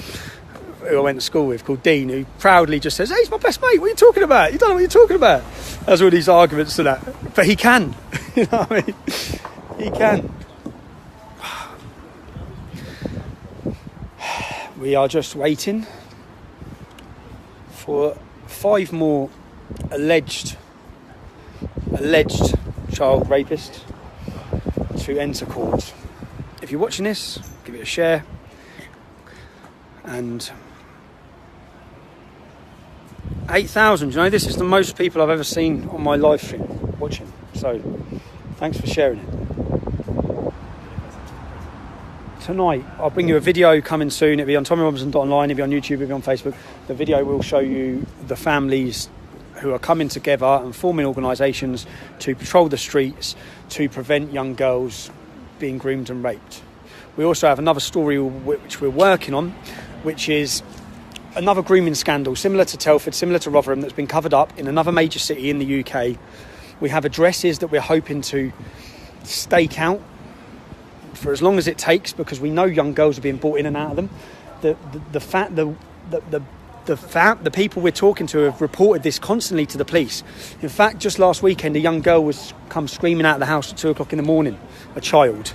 who I went to school with, called Dean, who proudly just says, "Hey, he's my best mate. What are you talking about? You don't know what you're talking about." There's all these arguments to that, but he can. You know what I mean? He can. We are just waiting for 5 more alleged child rapists to enter court. If you're watching this, give it a share. And 8,000, you know, this is the most people I've ever seen on my live stream watching. So, thanks for sharing it. Tonight, I'll bring you a video coming soon. It'll be on TommyRobinson.online, it'll be on YouTube, it'll be on Facebook. The video will show you the families who are coming together and forming organisations to patrol the streets to prevent young girls being groomed and raped. We also have another story which we're working on, which is another grooming scandal similar to Telford, similar to Rotherham, that's been covered up in another major city in the UK. We have addresses that we're hoping to stake out for as long as it takes, because we know young girls are being brought in and out of them. The people we're talking to have reported this constantly to the police. In fact, just last weekend, a young girl was come screaming out of the house at 2:00 in the morning, a child.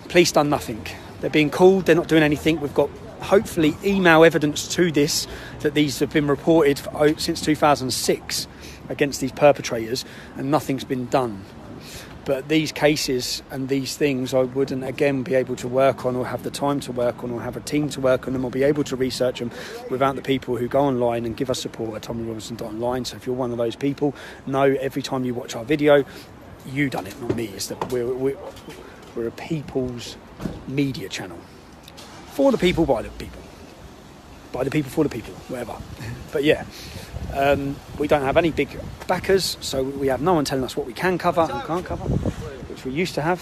Police done nothing. They're being called, they're not doing anything. We've got hopefully email evidence to this, that these have been reported since 2006 against these perpetrators, and nothing's been done. But these cases and these things I wouldn't again be able to work on, or have the time to work on, or have a team to work on them, or be able to research them without the people who go online and give us support at TommyRobinson.online. So if you're one of those people, know every time you watch our video, you done it, not me. It's that we're a people's media channel. For the people, by the people. By the people, for the people, whatever. But yeah, we don't have any big backers, so we have no one telling us what we can cover and can't cover, which we used to have.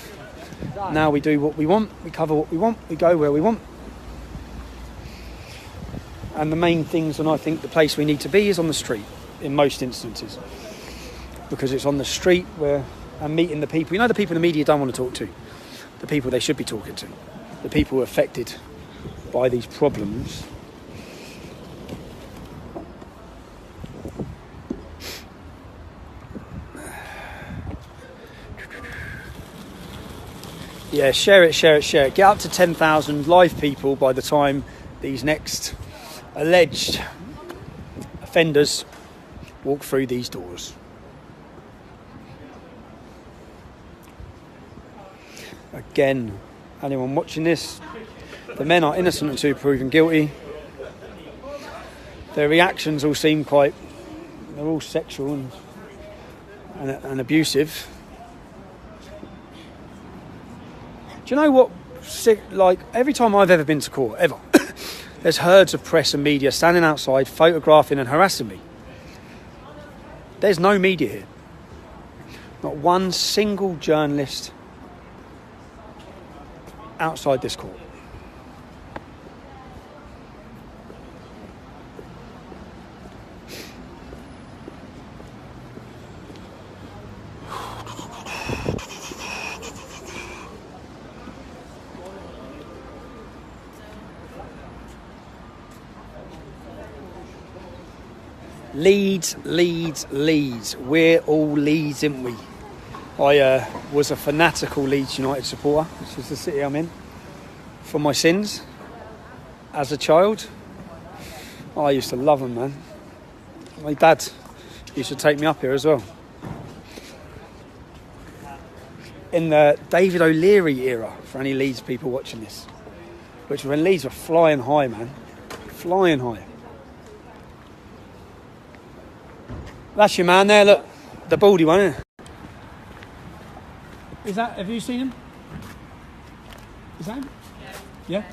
Now we do what we want, we cover what we want, we go where we want. And the main things, and I think the place we need to be, is on the street in most instances. Because it's on the street where I'm meeting the people. You know, the people the media don't want to talk to. The people they should be talking to. The people who are affected by these problems. Yeah, share it. Get up to 10,000 live people by the time these next alleged offenders walk through these doors. Again, anyone watching this, the men are innocent until proven guilty. Their reactions all seem they're all sexual and abusive. Do you know what? Like, every time I've ever been to court, ever, there's herds of press and media standing outside, photographing and harassing me. There's no media here. Not one single journalist. outside this court. Leeds. We're all Leeds, aren't we? I was a fanatical Leeds United supporter, which is the city I'm in, for my sins as a child. I used to love them, man. My dad used to take me up here as well. In the David O'Leary era, for any Leeds people watching this, which was when Leeds were flying high, man. Flying high. That's your man there, look. The baldy one, isn't it? Is that, have you seen him? Is that him? Yeah?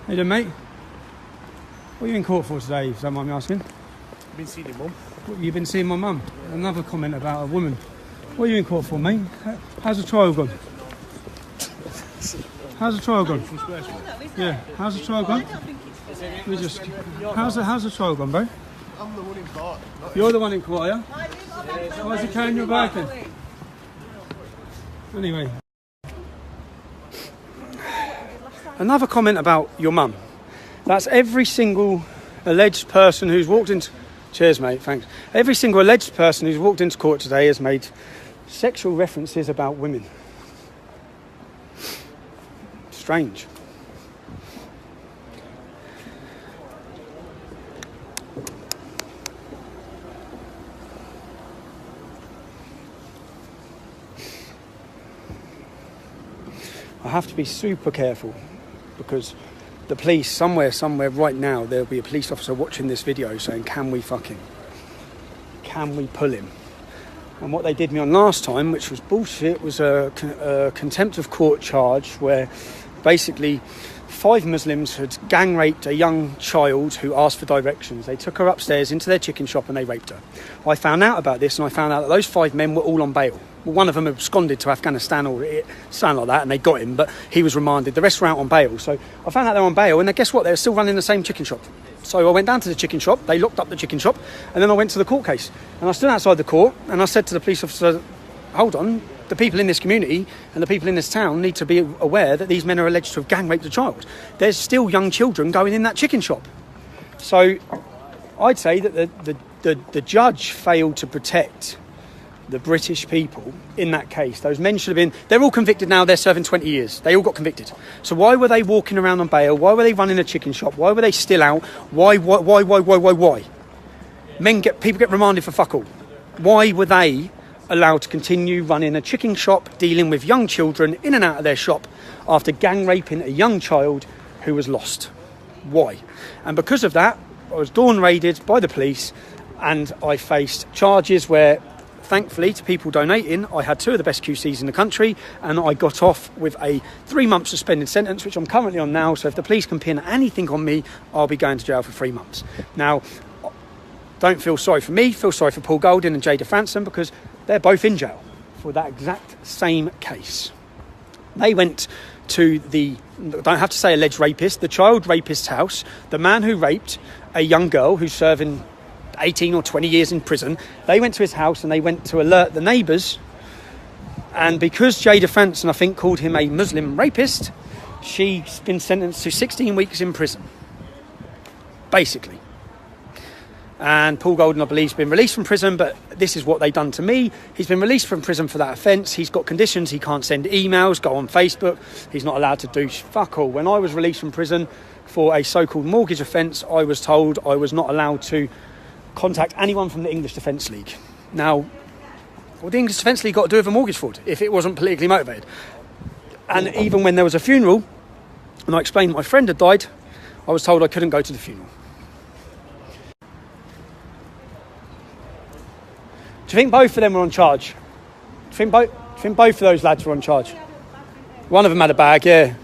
How you doing, mate? What are you in court for today, if you don't mind me asking? I've been seeing your mum. What, you've been seeing my mum? Another comment about a woman. What are you in court for, mate? How's the trial gone? How's the trial gone? Yeah, how's the trial gone? We just, how's the trial gone, bro? I'm the one in court. You're the one in court, yeah? Why is he carrying your bag then? Anyway. Another comment about your mum. That's every single alleged person who's walked into... Cheers, mate, thanks. Every single alleged person who's walked into court today has made sexual references about women. Strange. I have to be super careful because the police, somewhere right now, there'll be a police officer watching this video saying, can we fuck him? Can we pull him? And what they did me on last time, which was bullshit, was a contempt of court charge where basically 5 Muslims had gang raped a young child who asked for directions. They took her upstairs into their chicken shop and they raped her. I found out about this and I found out that those 5 men were all on bail. Well, one of them absconded to Afghanistan or something like that and they got him, but he was remanded. The rest were out on bail. So I found out they're on bail and guess what? They're still running the same chicken shop. So I went down to the chicken shop, they locked up the chicken shop, and then I went to the court case. And I stood outside the court and I said to the police officer, hold on, the people in this community and the people in this town need to be aware that these men are alleged to have gang raped a child. There's still young children going in that chicken shop. So I'd say that the judge failed to protect the British people in that case. Those men should have been... They're all convicted now, they're serving 20 years. They all got convicted. So why were they walking around on bail? Why were they running a chicken shop? Why were they still out? Why? People get remanded for fuck all. Why were they allowed to continue running a chicken shop, dealing with young children in and out of their shop after gang raping a young child who was lost? Why? And because of that, I was dawn raided by the police and I faced charges where, thankfully, to people donating, I had 2 of the best QCs in the country and I got off with a 3-month suspended sentence, which I'm currently on now. So if the police can pin anything on me, I'll be going to jail for 3 months. Now, don't feel sorry for me, feel sorry for Paul Golding and Jada Franson because they're both in jail for that exact same case. They went to the, don't have to say alleged rapist, the child rapist's house, the man who raped a young girl who's serving 18 or 20 years in prison. They went to his house and they went to alert the neighbours. And because Jada Franson, I think, called him a Muslim rapist, she's been sentenced to 16 weeks in prison. Basically. And Paul Golding, I believe, has been released from prison, but this is what they've done to me. He's been released from prison for that offence. He's got conditions. He can't send emails, go on Facebook. He's not allowed to do fuck all. When I was released from prison for a so-called mortgage offence, I was told I was not allowed to contact anyone from the English Defence League. Now, what the English Defence League got to do with a mortgage fraud if it wasn't politically motivated? And even when there was a funeral, and I explained my friend had died, I was told I couldn't go to the funeral. Do you think both of them were on charge? Do you think both of those lads were on charge? One of them had a bag, yeah.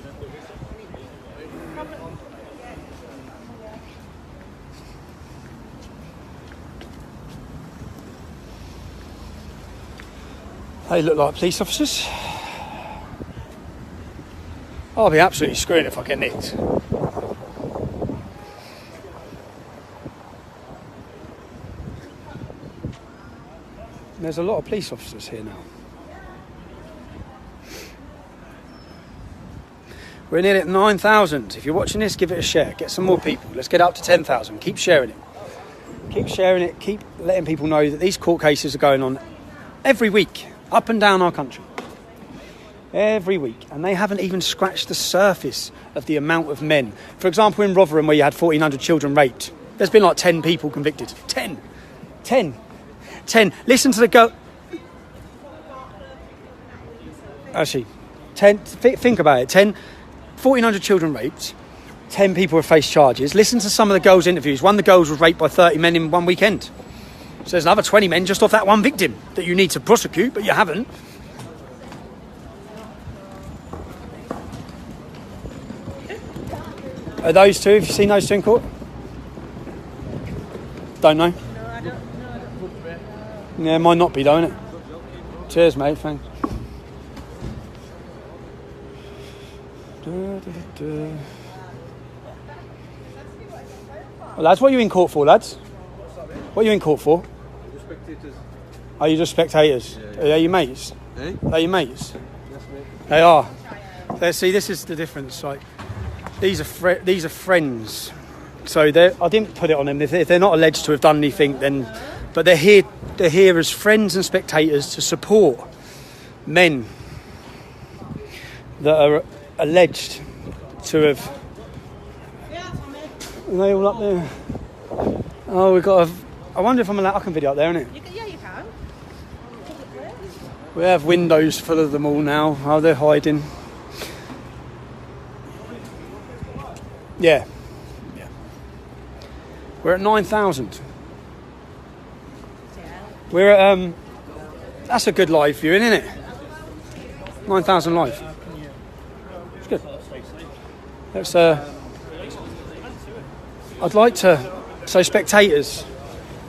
They look like police officers. I'll be absolutely screwed if I get nicked. There's a lot of police officers here now. We're nearly at 9,000. If you're watching this, give it a share. Get some more people. Let's get up to 10,000. Keep sharing it. Keep sharing it. Keep letting people know that these court cases are going on every week, up and down our country. Every week. And they haven't even scratched the surface of the amount of men. For example, in Rotherham, where you had 1,400 children raped, there's been like 10 people convicted. 10. 10. 10. Listen to the go. Actually, 10. Think about it. 10. 1,400 children raped. 10 people have faced charges. Listen to some of the girls' interviews. One of the girls was raped by 30 men in one weekend. So there's another 20 men just off that one victim that you need to prosecute, but you haven't. Are those two? Have you seen those two in court? Don't know. Yeah, might not be, though, innit? Cheers, mate. Thanks. Well, lads, what are you in court for, lads? What are you in court for? Are you just spectators? Yeah. Are they your mates? Eh? Are they your mates? Yes, mate. They are. See, this is the difference. Like, these are friends. So I didn't put it on them. If they're not alleged to have done anything, then, but they're here as friends and spectators to support men that are alleged to have. Are they all up there? Oh, we've got. I wonder if I'm allowed. I can video up there, innit? Yeah, you can. We have windows full of them all now. Oh, they're hiding. Yeah. We're at 9,000. We're at that's a good live viewing, isn't it? 9,000 live. It's good. Let's I'd like to say spectators.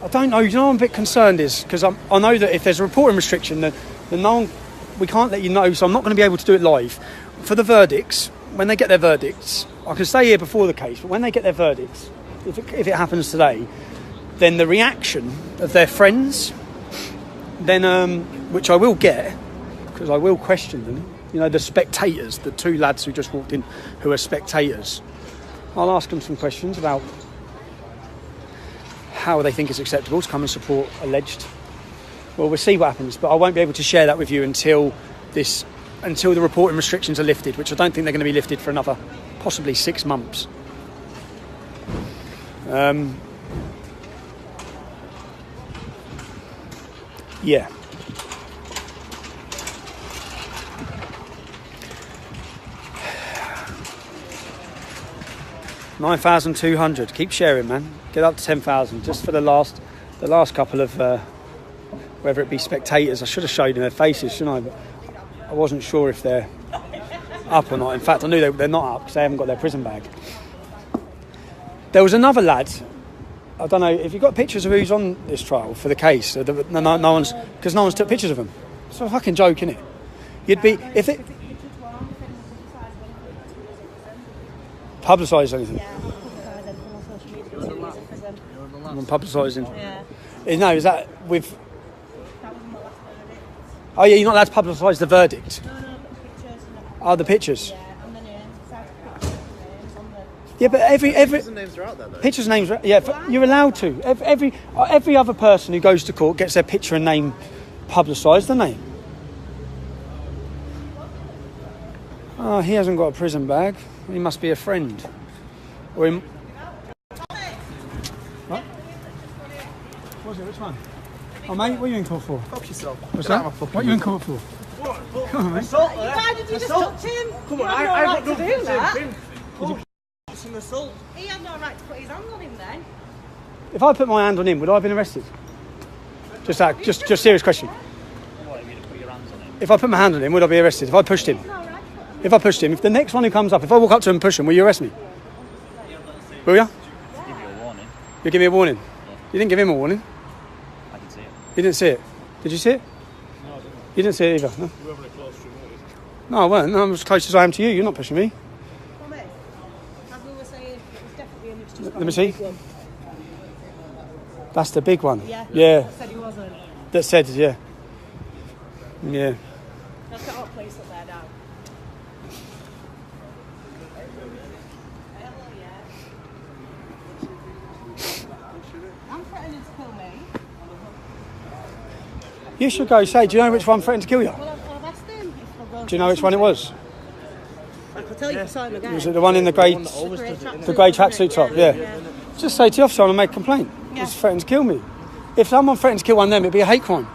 I don't know. You know, what I'm a bit concerned is because I know that if there's a reporting restriction, then we can't let you know. So I'm not going to be able to do it live. For the verdicts, when they get their verdicts, I can stay here before the case. But when they get their verdicts, if it happens today, then the reaction of their friends, then which I will get because I will question them. You know, the spectators, the two lads who just walked in, who are spectators. I'll ask them some questions about how they think it's acceptable to come and support alleged. Well, we'll see what happens, but I won't be able to share that with you until the reporting restrictions are lifted, which I don't think they're going to be lifted for another possibly 6 months. Yeah. $9,200. Keep sharing, man. Get up to 10,000 just for the last couple of whether it be spectators. I should have showed them their faces, shouldn't I? But I wasn't sure if they're up or not. In fact, I knew they're not up because they haven't got their prison bag. There was another lad. I don't know if you've got pictures of who's on this trial for the case. No one's took pictures of them. It's a fucking joke, isn't it? You'd be if it publicised anything. I'm publicising. Yeah. No, is that with? Oh yeah, you're not allowed to publicise the verdict. No, the pictures. Oh, the pictures. Yeah, and the names. Yeah, but every pictures and names are out there though. Pictures and names, yeah, you're allowed to. Every other person who goes to court gets their picture and name publicised, don't they? Oh, he hasn't got a prison bag. He must be a friend. Or him. What? What's it? Which one? Oh, mate, what are you in court for? Fuck yourself. What's that? What are you in court for? What? Come on, mate. Why did you just touch him? Come on, I got no right to do that. It's an assault. He had no right to put his hand on him then. If I put my hand on him, would I have been arrested? Just serious question. If I put my hand on him, would I be arrested? If I pushed him? If the next one who comes up, if I walk up to him and push him, will you arrest me? Will you? Give you a warning. You'll give me a warning? Yeah. You didn't give him a warning? I didn't see it. You didn't see it? Did you see it? No, I didn't. You didn't see it either, no? No, I weren't. No, I'm as close as I am to you. You're not pushing me. Promise. As we were saying, it was definitely him. It's just Let me see. That's the big one. Yeah. Yeah. I said he wasn't. That said, yeah. Yeah. Let's get our place up there now. I'm threatening to kill me. You should go say, do you know which one threatened to kill you? Well, I've asked him. If I've gone Do you know which one it was? I can tell you time again. Was it the one in the grey tracksuit top? Yeah. Just say to the officer, I want to make a complaint. Yeah. He's threatened to kill me. If someone threatened to kill one of them, it'd be a hate crime.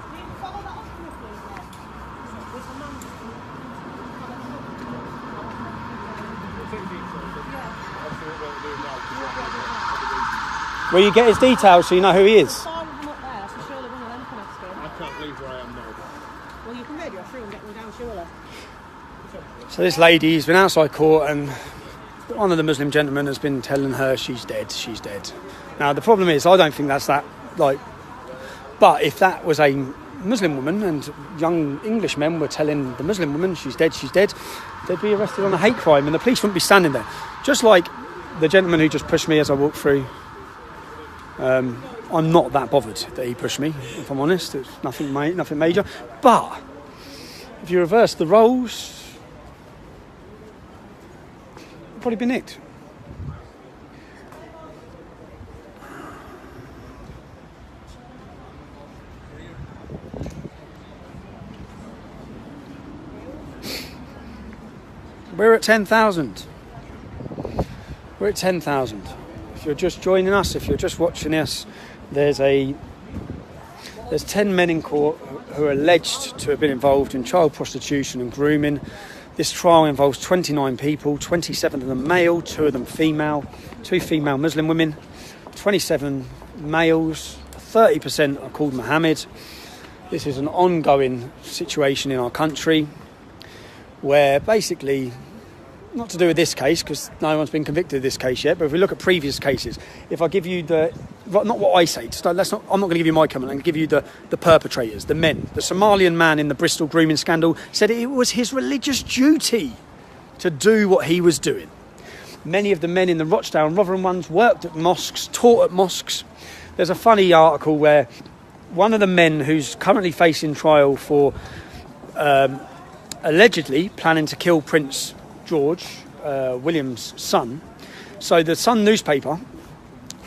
Will you get his details so you know who he is? I can't believe where I am now. Well, you can radio through and get me down, surely. So this lady's been outside court and one of the Muslim gentlemen has been telling her she's dead, she's dead. Now the problem is, I don't think that's that, but if that was a Muslim woman and young English men were telling the Muslim woman she's dead, they'd be arrested on a hate crime and the police wouldn't be standing there. Just like the gentleman who just pushed me as I walked through. I'm not that bothered that he pushed me, if I'm honest. It's nothing major. But if you reverse the roles, you'll probably be nicked. We're at 10,000. We're at 10,000. If you're just joining us, if you're just watching us, there's 10 men in court who are alleged to have been involved in child prostitution and grooming. This trial involves 29 people, 27 of them male, 2 of them female, 2 female Muslim women, 27 males, 30% are called Mohammed. This is an ongoing situation in our country where basically, not to do with this case because no one's been convicted of this case yet, but if we look at previous cases, if I give you not what I say, I'm not going to give you my comment, I'm going to give you the perpetrators, the men. The Somalian man in the Bristol grooming scandal said it was his religious duty to do what he was doing. Many of the men in the Rochdale and Rotherham ones worked at mosques, taught at mosques. There's a funny article where one of the men who's currently facing trial for allegedly planning to kill Prince George, William's son. So the Sun newspaper,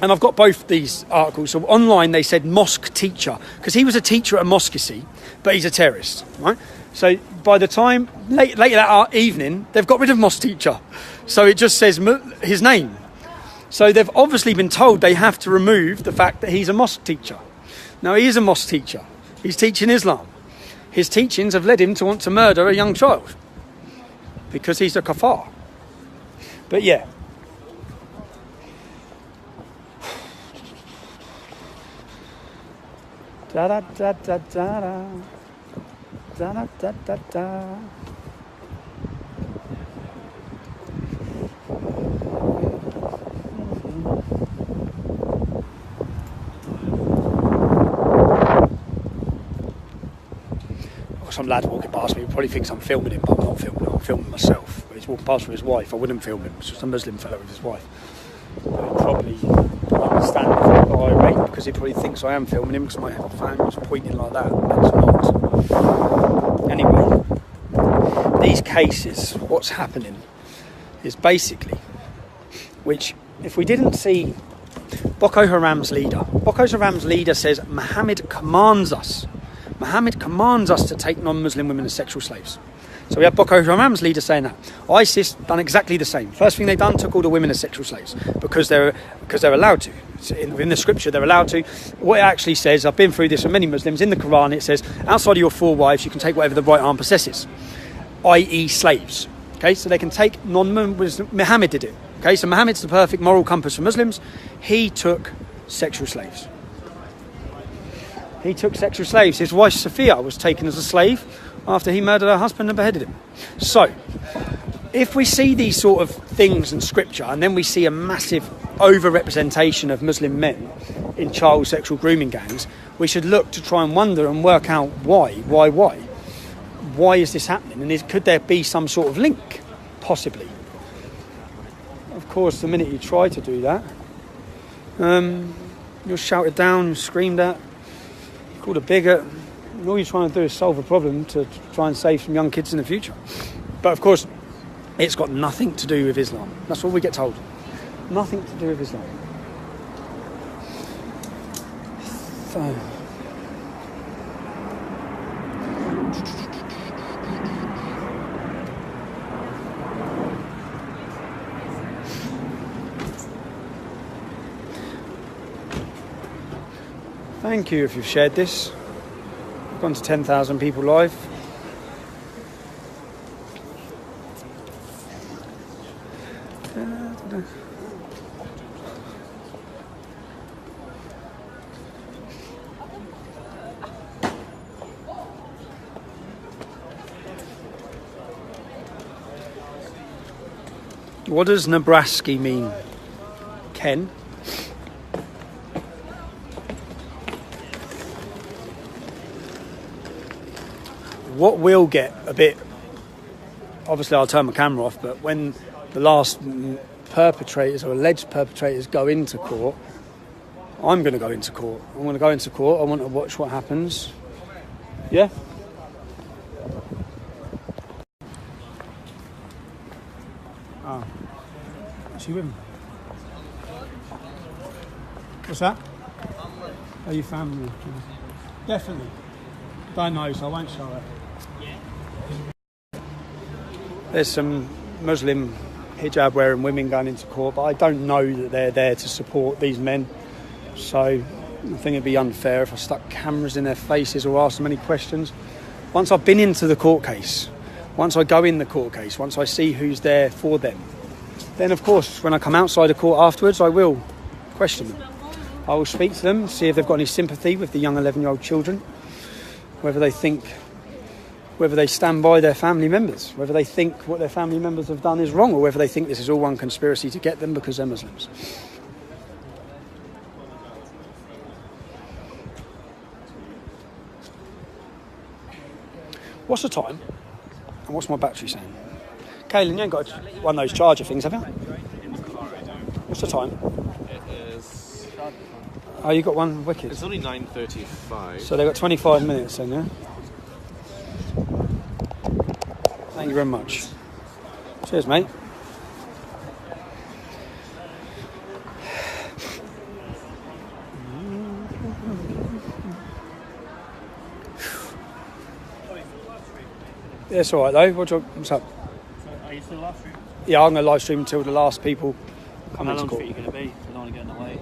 and I've got both these articles. So online they said mosque teacher, because he was a teacher at a mosque, you see, but he's a terrorist, right? So by the time, later that evening, they've got rid of mosque teacher. So it just says his name. So they've obviously been told they have to remove the fact that he's a mosque teacher. Now he is a mosque teacher. He's teaching Islam. His teachings have led him to want to murder a young child. Because he's a kafar. But yeah. Da da da da da da. Da da da da da. Some lad walking past me probably thinks I'm filming him, but I'm not filming him, I'm filming myself. But he's walking past with his wife, I wouldn't film him, it's just a Muslim fellow with his wife. But he'd probably understand if I got irate because he probably thinks I am filming him because my phone was pointing like that, but it's not. Anyway, these cases, what's happening is basically, which if we didn't see Boko Haram's leader says Muhammad commands us to take non-Muslim women as sexual slaves. So we have Boko Haram's leader saying that. ISIS done exactly the same. First thing they've done, took all the women as sexual slaves because they're allowed to. In the scripture, they're allowed to. What it actually says, I've been through this with many Muslims, in the Quran it says, outside of your 4 wives, you can take whatever the right arm possesses, i.e. slaves. Okay, so they can take non-Muslims. Muhammad did it. Okay, so Muhammad's the perfect moral compass for Muslims. He took sexual slaves. He took sexual slaves. His wife Sophia was taken as a slave after he murdered her husband and beheaded him. So, if we see these sort of things in scripture and then we see a massive over-representation of Muslim men in child sexual grooming gangs, we should look to try and wonder and work out why. why is this happening? And could there be some sort of link? Possibly. Of course, the minute you try to do that, you're shouted down, you're screamed at, called a bigot. And all you're trying to do is solve a problem to try and save some young kids in the future. But of course, it's got nothing to do with Islam. That's what we get told. Nothing to do with Islam. So... Thank you if you've shared this. We've gone to 10,000 people live. What does Nebraska mean, Ken? What will get a bit... Obviously, I'll turn my camera off, but when the last perpetrators or alleged perpetrators go into court, I'm going to go into court. I'm going to go into court. I want to watch what happens. Yeah? Oh. Is she with me? What's that? Are you family? Definitely. Don't know, so I won't show her. There's some Muslim hijab wearing women going into court, but I don't know that they're there to support these men. So I think it'd be unfair if I stuck cameras in their faces or asked them any questions. Once I've been into the court case, once I go in the court case, once I see who's there for them, then of course when I come outside the court afterwards, I will question them. I will speak to them, see if they've got any sympathy with the young 11-year-old children, whether they stand by their family members, whether they think what their family members have done is wrong, or whether they think this is all one conspiracy to get them because they're Muslims. What's the time? And what's my battery saying? Kaylin, you ain't got one of those charger things, have you? What's the time? It is... Oh, you got one wicked. It's only 9:35. So they've got 25 minutes then, yeah? Thank you very much. Cheers, mate. Yeah, it's all right though. What's up? So, are you still live streaming? Yeah, I'm going to live stream until the last people come How into long do court. you think you're going to be? I don't want to get in the way.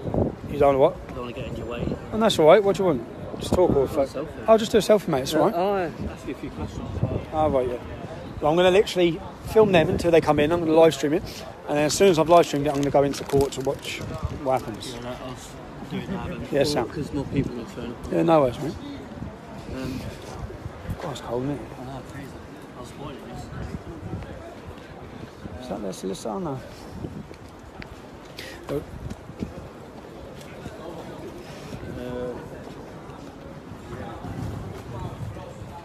You don't know what? I don't want to get in your way. And that's all right. What do you want? Just talk or Selfie. I'll just do a selfie, mate. It's all right. I'll ask you a few questions as well. Oh, right, yeah. Well, I'm going to literally film them until they come in. I'm going to live stream it. And then as soon as I've live streamed it, I'm going to go into court to watch what happens. Yeah, let us do it now then. Yeah, Sam. Because more people will turn up. Yeah, no worries, mate. Um, God, it's cold, isn't it? I know, crazy. I was spoiling this. Is that their solicitor? Oh, no. Oh.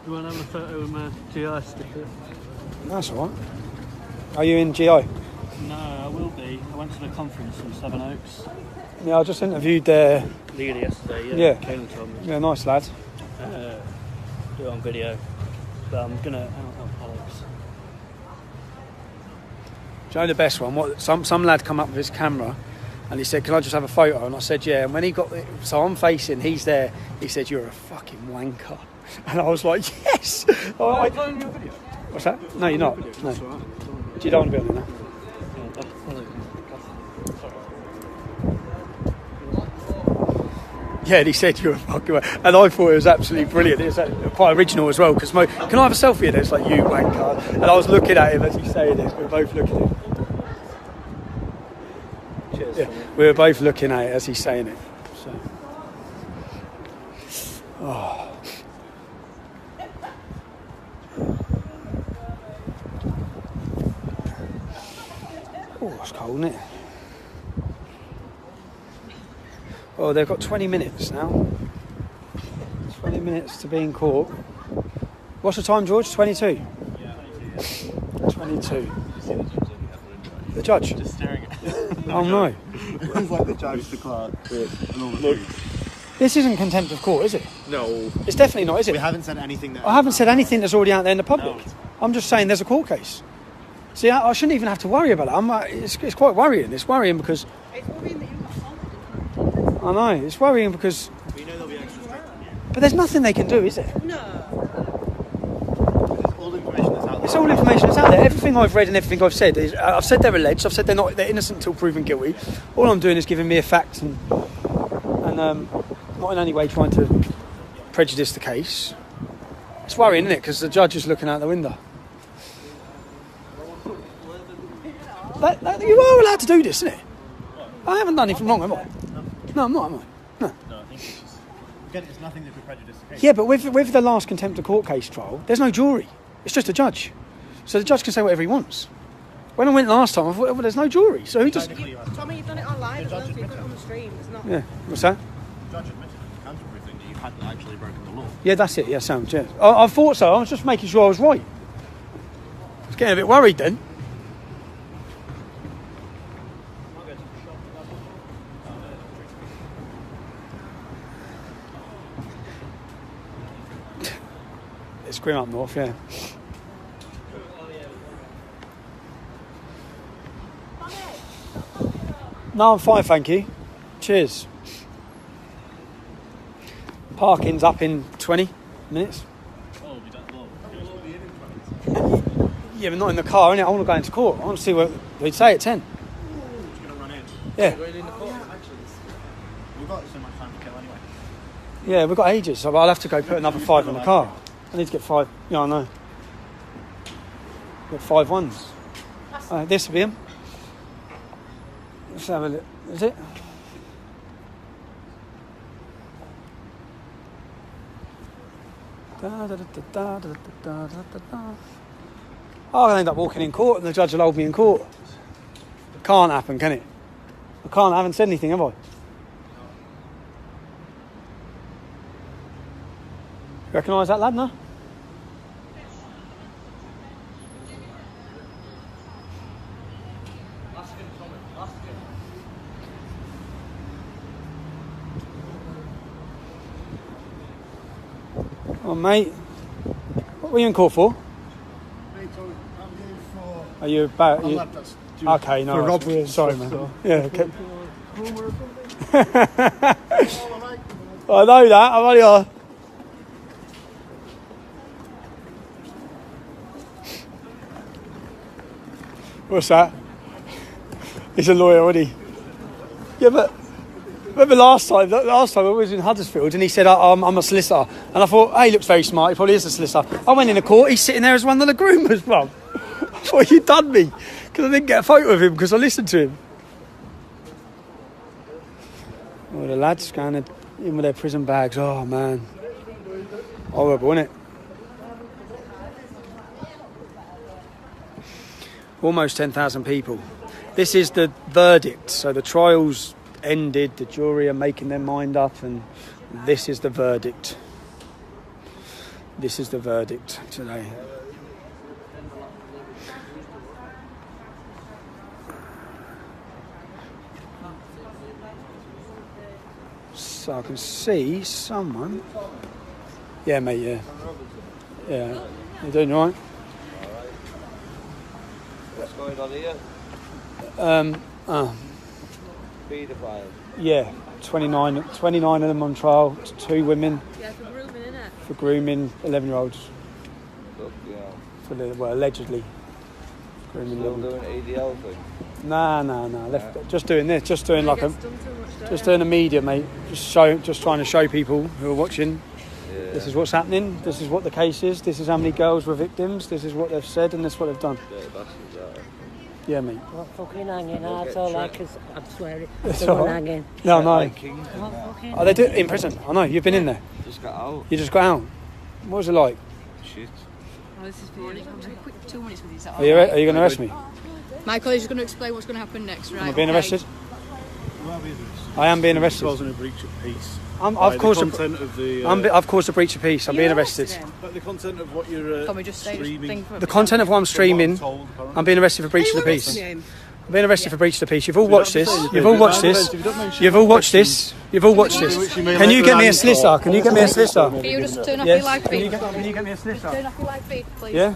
You want to have a photo with my GI sticker? That's all right. Are you in GI? No, I will be. I went to the conference in Seven Oaks. Yeah, I just interviewed their... Leader yesterday, Yeah. Caleb told me. Yeah, nice lad. Do it on video. But I'm going to... Alex. Do you know the best one? What some lad come up with his camera and he said, can I just have a photo? And I said, yeah. And when he got... So I'm facing, he's there. He said, you're a fucking wanker. And I was like, yes! All right. What's that? No, you're not. No. You don't want to be on there now? Yeah, and he said you're a fucking wanker. And I thought it was absolutely brilliant. It was quite original as well. Because can I have a selfie? And it's like, you wanker. And I was looking at him as he's saying it. We were both looking at him. Cheers. Yeah, we were both looking at it as he's saying it. So. Oh. Oh, it's cold, isn't it? Oh, they've got 20 minutes now. 20 minutes to be in court. What's the time, George? 22? 22. The judge? Just staring at Oh, no. It's like the judge, the clerk, and all the food. This isn't contempt of court, is it? No. It's definitely not, is it? We haven't said anything that... I haven't said anything that's already out there in the public. No. I'm just saying there's a court case. See, I shouldn't even have to worry about it. It's quite worrying. It's worrying because... It's worrying that you've got assaulted. I know. It's worrying because... We know there'll be extra strict on you. But there's nothing they can do, is there? No. All the information that's out there. It's all information that's out there. Everything I've read and everything I've said is... I've said they're alleged. I've said they're innocent until proven guilty. All I'm doing is giving me a fact and not in any way trying to prejudice the case. It's worrying, isn't it? Because the judge is looking out the window. You are allowed to do this, isn't it? I haven't done anything wrong, am I? No, I'm not, am I? No. No, I think it's just... Again, it's nothing that could prejudice the case. Yeah, but with the last contempt of court case trial, there's no jury. It's just a judge. So the judge can say whatever he wants. When I went last time, I thought, well, there's no jury. So who does... Tommy, you've done it online as well, so you've done it on the stream. It's not... Yeah, what's that? The judge admitted in the counter briefing that you hadn't actually broken the law. Yeah, that's it. Yeah, sounds, yeah. I thought so. I was just making sure I was right. I was getting a bit worried then. It's grim up north, yeah. No, I'm fine, thank you. Cheers. Parking's up in 20 minutes. Yeah, but not in the car, innit? I want to go into court. I want to see what they'd say at 10. You're going to run in. Yeah. We've got so much time to kill anyway. Yeah, we've got ages, so I'll have to go put another 5 on the car. I need to get 5. Yeah, I know. Got 5 ones. This will be him. Let's have a look. Is it? I'll end up walking in court and the judge will hold me in court. Can't happen, can it? I haven't said anything, have I? Recognise that lad, no? Oh, mate. What were you in court for? Are you about... Okay, no. For robbery and sorry, stuff, man. so. Yeah, okay. I know that. I'm only... What's that? He's a lawyer, isn't he? Yeah, but remember last time I was in Huddersfield and he said, I'm a solicitor. And I thought, hey, he looks very smart. He probably is a solicitor. I went into court. He's sitting there as one of the groomers, bro. I thought you'd done me because I didn't get a photo of him because I listened to him. Oh, the lads going in with their prison bags. Oh, man. Horrible, isn't it? Almost 10,000 people. This is the verdict. So the trial's ended, the jury are making their mind up, and this is the verdict. This is the verdict today. So I can see someone. Yeah, mate, yeah. Yeah. You doing all right? What's going on here? Paedophiles. Yeah, 29 of them on trial, 2 women. Yeah, for grooming, innit? For grooming 11-year-olds. Look, yeah. For allegedly. Grooming Still 11. doing ADL thing. Nah. Just doing this. Just doing like a. Gets done too much, Just doing the media, mate. Just trying to show people who are watching. Yeah. This is what's happening. This is what the case is. This is how many girls were victims. This is what they've said, and this is what they've done. Yeah, bastards are. Yeah, mate. What fucking hanging? That's all I can. I'm swearing. It's The all one right. hanging. No, no. Like kings and What that. fucking Oh, they do it in prison. I know. You've been in there. Just got out. You just got out. What was it like? Shit. Oh, this is for you. Quick 2 minutes with you. Is that Are you alright? going to arrest me? Michael is going to explain what's going to happen next, right? Am I being okay. arrested? I am being arrested. Causing a breach of peace. I've caused content of the. I've caused a breach of peace. I'm being arrested. But the content of what you're Can we just say streaming. thing for The content of what I'm streaming, I'm being arrested for breach of the peace. I'm being arrested for breach of the peace. You've all watched this. You've all watched this. You've all watched this. You've all watched this. Can you get me a solicitor? Can you get me a solicitor? Can you just turn off your Yes. live Can feed? you get me a solicitor? Turn off your live feed, please. Yeah.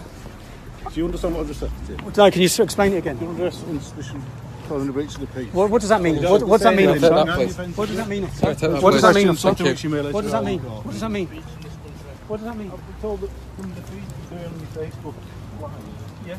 Do you understand what I've just said to you? No, can you explain it again? You're under suspicion following the breach of the peace. What does that mean? What does that mean, officer? What does that mean, officer? What does that mean, officer? What does that mean? What does that mean? What does that mean? I've been told that from the feed on Facebook. Yes.